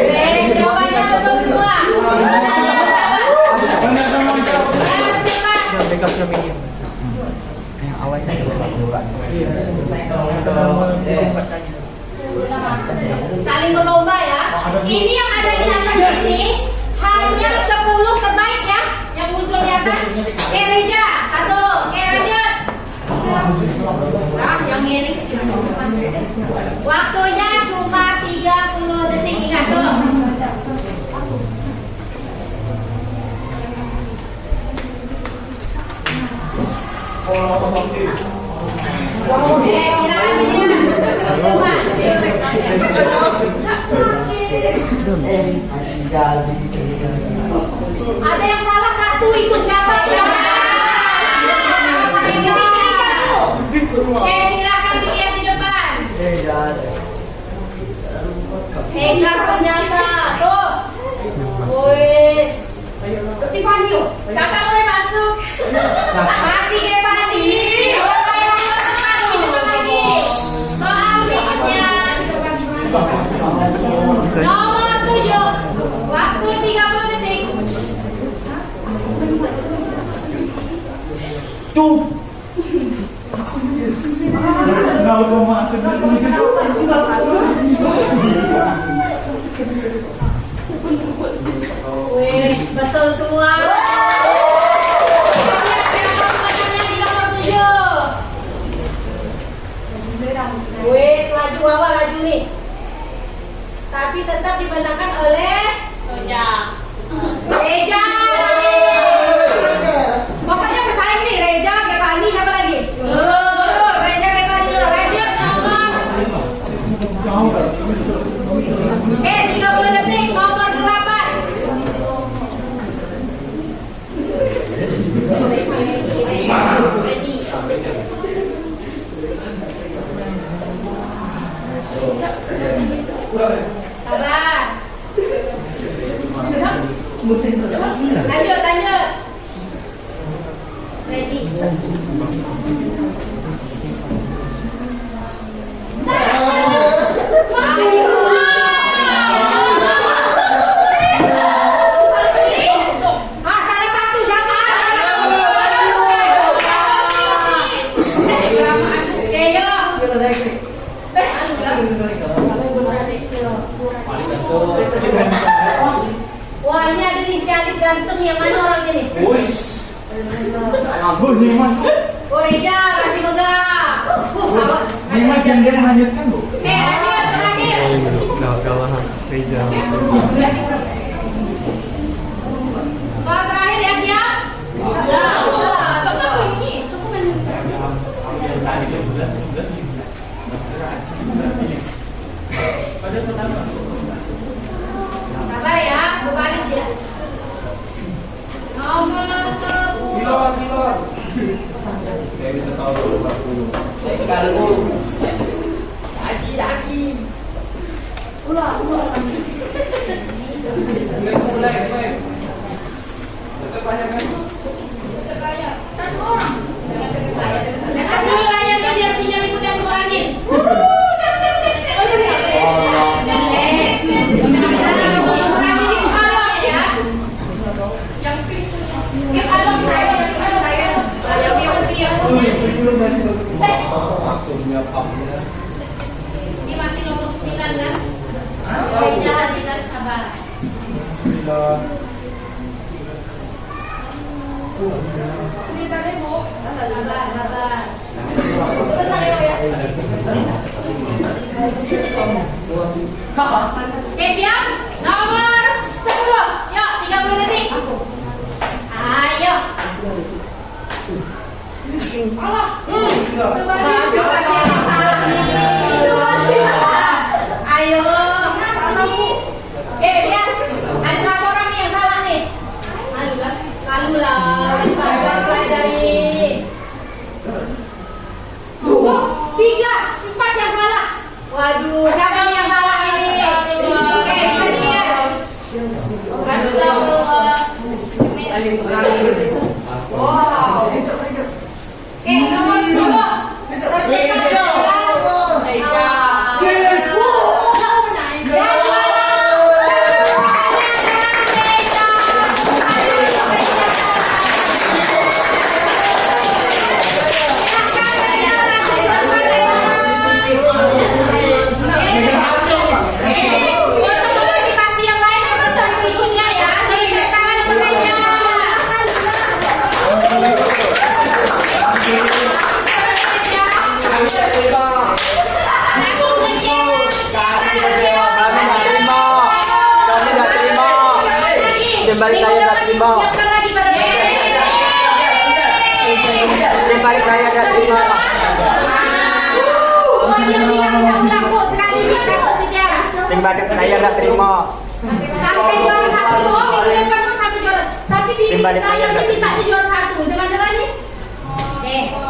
Wis, jawabannya betul semua. Yang backupnya medium. Yang awalnya iya. Saling berlomba ya. Ini yang ada di atas ini hanya 10 terbaik ya, yang muncul di atas. Reja, 1. Lanjut. Yang ini waktunya cuma 30 detik, ingat tuh. Silakan ada yang salah satu, itu siapa ya? Oke, silakan dilihat di depan. Enggak ternyata tuh. Wis. Tiffany, kakak boleh masuk. Masih Tiffany. Lebih cepat lagi. Soal berikutnya. Nomor 7. Waktu 30 detik. Wis, betul semua. Di nomor 7. Wis, laju nih. Tapi tetap dimenangkan oleh Reja. Pokoknya pesaing nih, Reja, Gepani, siapa lagi? Reja, Gepani, Reja nomor. 30 detik, nomor 8. Ready. Sabar. Lanjut. Ready. Ayo. Salah satu siapa? Oke, wah, ini ada nih si Adit ganteng, yang mana orangnya nih? Oh, Reja masih megah. Sabar. Dia melanjutkan, Bu. Lanjut terakhir. Kalah Reja. Soal terakhir ya, siap? Kenapa ini? Sabar ya, balik dia. Nomor 10. Saya bisa tahu 40. Mulai. Tetap banyak guys. Satu orang. Dekat dulu layarnya biar sinyal ikut yang dikurangin. Ini masih nomor 9 kan? Jahat kan, sabar. Sabar. Bentar ya. Oke, siap? Nomor 10. Yuk, 30 detik. Ayo. Ayo. Lihat. Ada berapa orang nih yang salah nih? Lalu lah. Pelajari. Waduh, siapa nih yang salah nih? Oke, bisa dilihat. Astagfirullah. Oke, nomor 10. Kembali saya tak terima. Kembali saya tak terima. Kembali saya tak terima. Sampai juara 1 doang minggu depan tuh sampai juara. Tapi di Kembali saya saya minta di juara 1. Gimana lagi?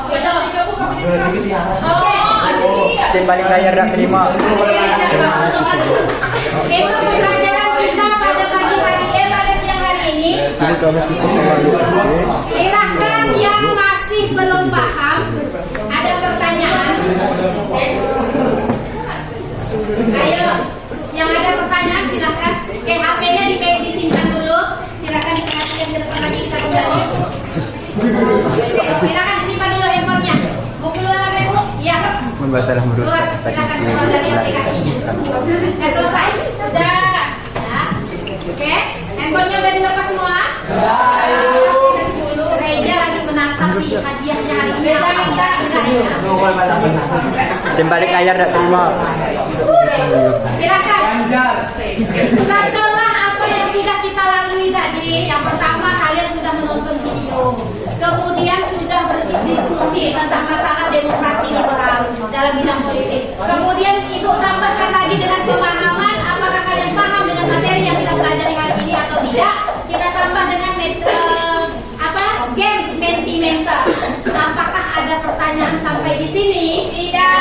Betul. Oke. Kembali saya tak terima. Itu pembelajaran kita pada pagi hari ini, pada siang hari ini. Ini kalau kita terlalu Silakan yang masih belum paham, ada pertanyaan. Ayo, yang ada pertanyaan silakan. Oke, HP-nya disimpan dulu. Silakan diperhatikan ke depan lagi kita kembali. Silakan disimpan dulu handphonenya. Mau keluar apa Bu? Iya. Membasalah Keluar, merusak. silakan keluar dari aplikasinya. Sudah selesai? Sudah. Ya. Oke, handphonenya udah dilepas semua? Sudah. Reja lagi menangkapi hadiahnya hari ini. Apa kita? Kembali saya tak terima. Silakan. Setelah apa yang sudah kita lalui tadi, yang pertama kalian sudah menonton video, kemudian sudah berdiskusi tentang masalah demokrasi liberal dalam bidang politik. Kemudian Ibu tambahkan lagi dengan pemahaman, apakah kalian paham dengan materi yang kita pelajari hari ini atau tidak? Kita tambah dengan games Mentimeter. Apakah ada pertanyaan sampai di sini? Tidak.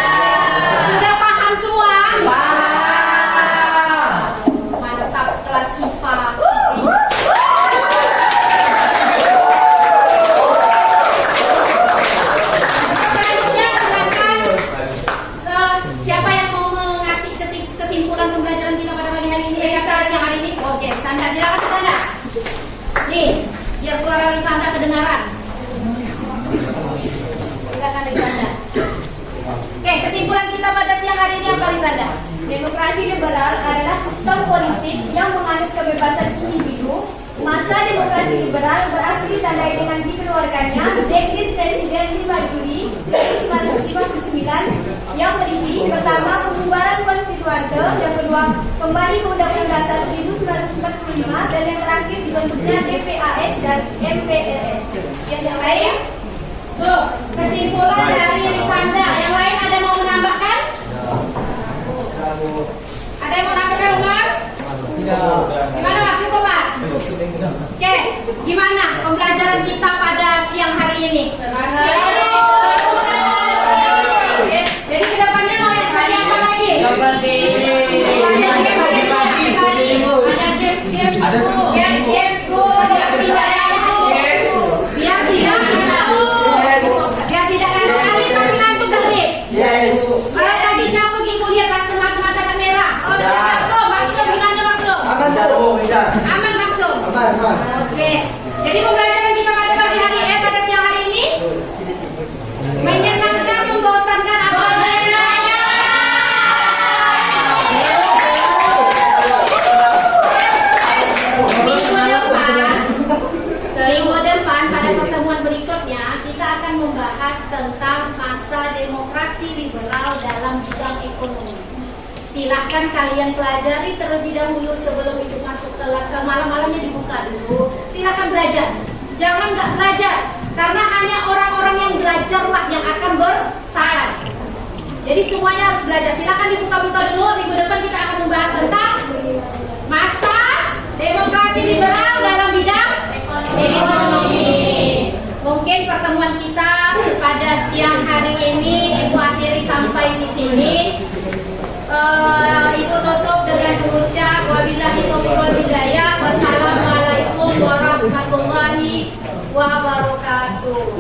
Sudah paham semua? Mantap, kelas IPA. Selanjutnya silakan siapa yang mau mengasih kesimpulan pembelajaran kita pada pagi hari ini? Siang hari ini? Oke, Sanda, silakan Sanda. Nih, biar suara Lisanda kedengaran. Silakan Lisanda. Oke, kesimpulan kita pada siang hari ini apa Lisanda? Demokrasi liberal adalah sistem politik yang menganut kebebasan individu. Masa demokrasi liberal berarti ditandai dengan dikeluarkannya Dekret Presiden 5 Juli 1959 yang berisi pertama pembubaran konstituante, yang kedua kembali ke Undang-Undang Dasar 1945 dan yang terakhir dibentuknya DPAS dan MPLS. Yang lain? Tuh, kesimpulan dari Lisanda. Yang lain ada yang mau menambahkan? Ada yang mau menambahkan Umar? Gimana Pak? Cukup Pak? Oke, gimana pembelajaran kita pada siang hari ini? Jadi kedepannya mau yang tadi apa lagi? Ada games biar tidak kali pasti ngantuk tadi. Kalau tadi saya pergi kuliah pas mata kamera. Oh, maksud gimana maksud? Aman maksud. Oke. Jadi pembelajaran kita pada pagi hari pada siang hari ini menyenangkan, membosankan atau minggu depan pada pertemuan berikutnya kita akan membahas tentang masa demokrasi liberal dalam bidang ekonomi. Silahkan kalian pelajari terlebih dahulu sebelum itu masuk kelas. Kalau malam-malamnya dibuka dulu. Silahkan belajar. Jangan nggak belajar, karena hanya orang-orang yang belajarlah yang akan bertahan. Jadi semuanya harus belajar. Silahkan dibuka-buka dulu. Minggu depan kita akan membahas tentang masa demokrasi liberal dalam bidang ekonomi. Mungkin pertemuan kita pada siang hari ini Ibu akhiri sampai di sini. Ibu tutup dengan mengucap wabillahi taufiq wal hidayah. Wassalamualaikum warahmatullahi wabarakatuh.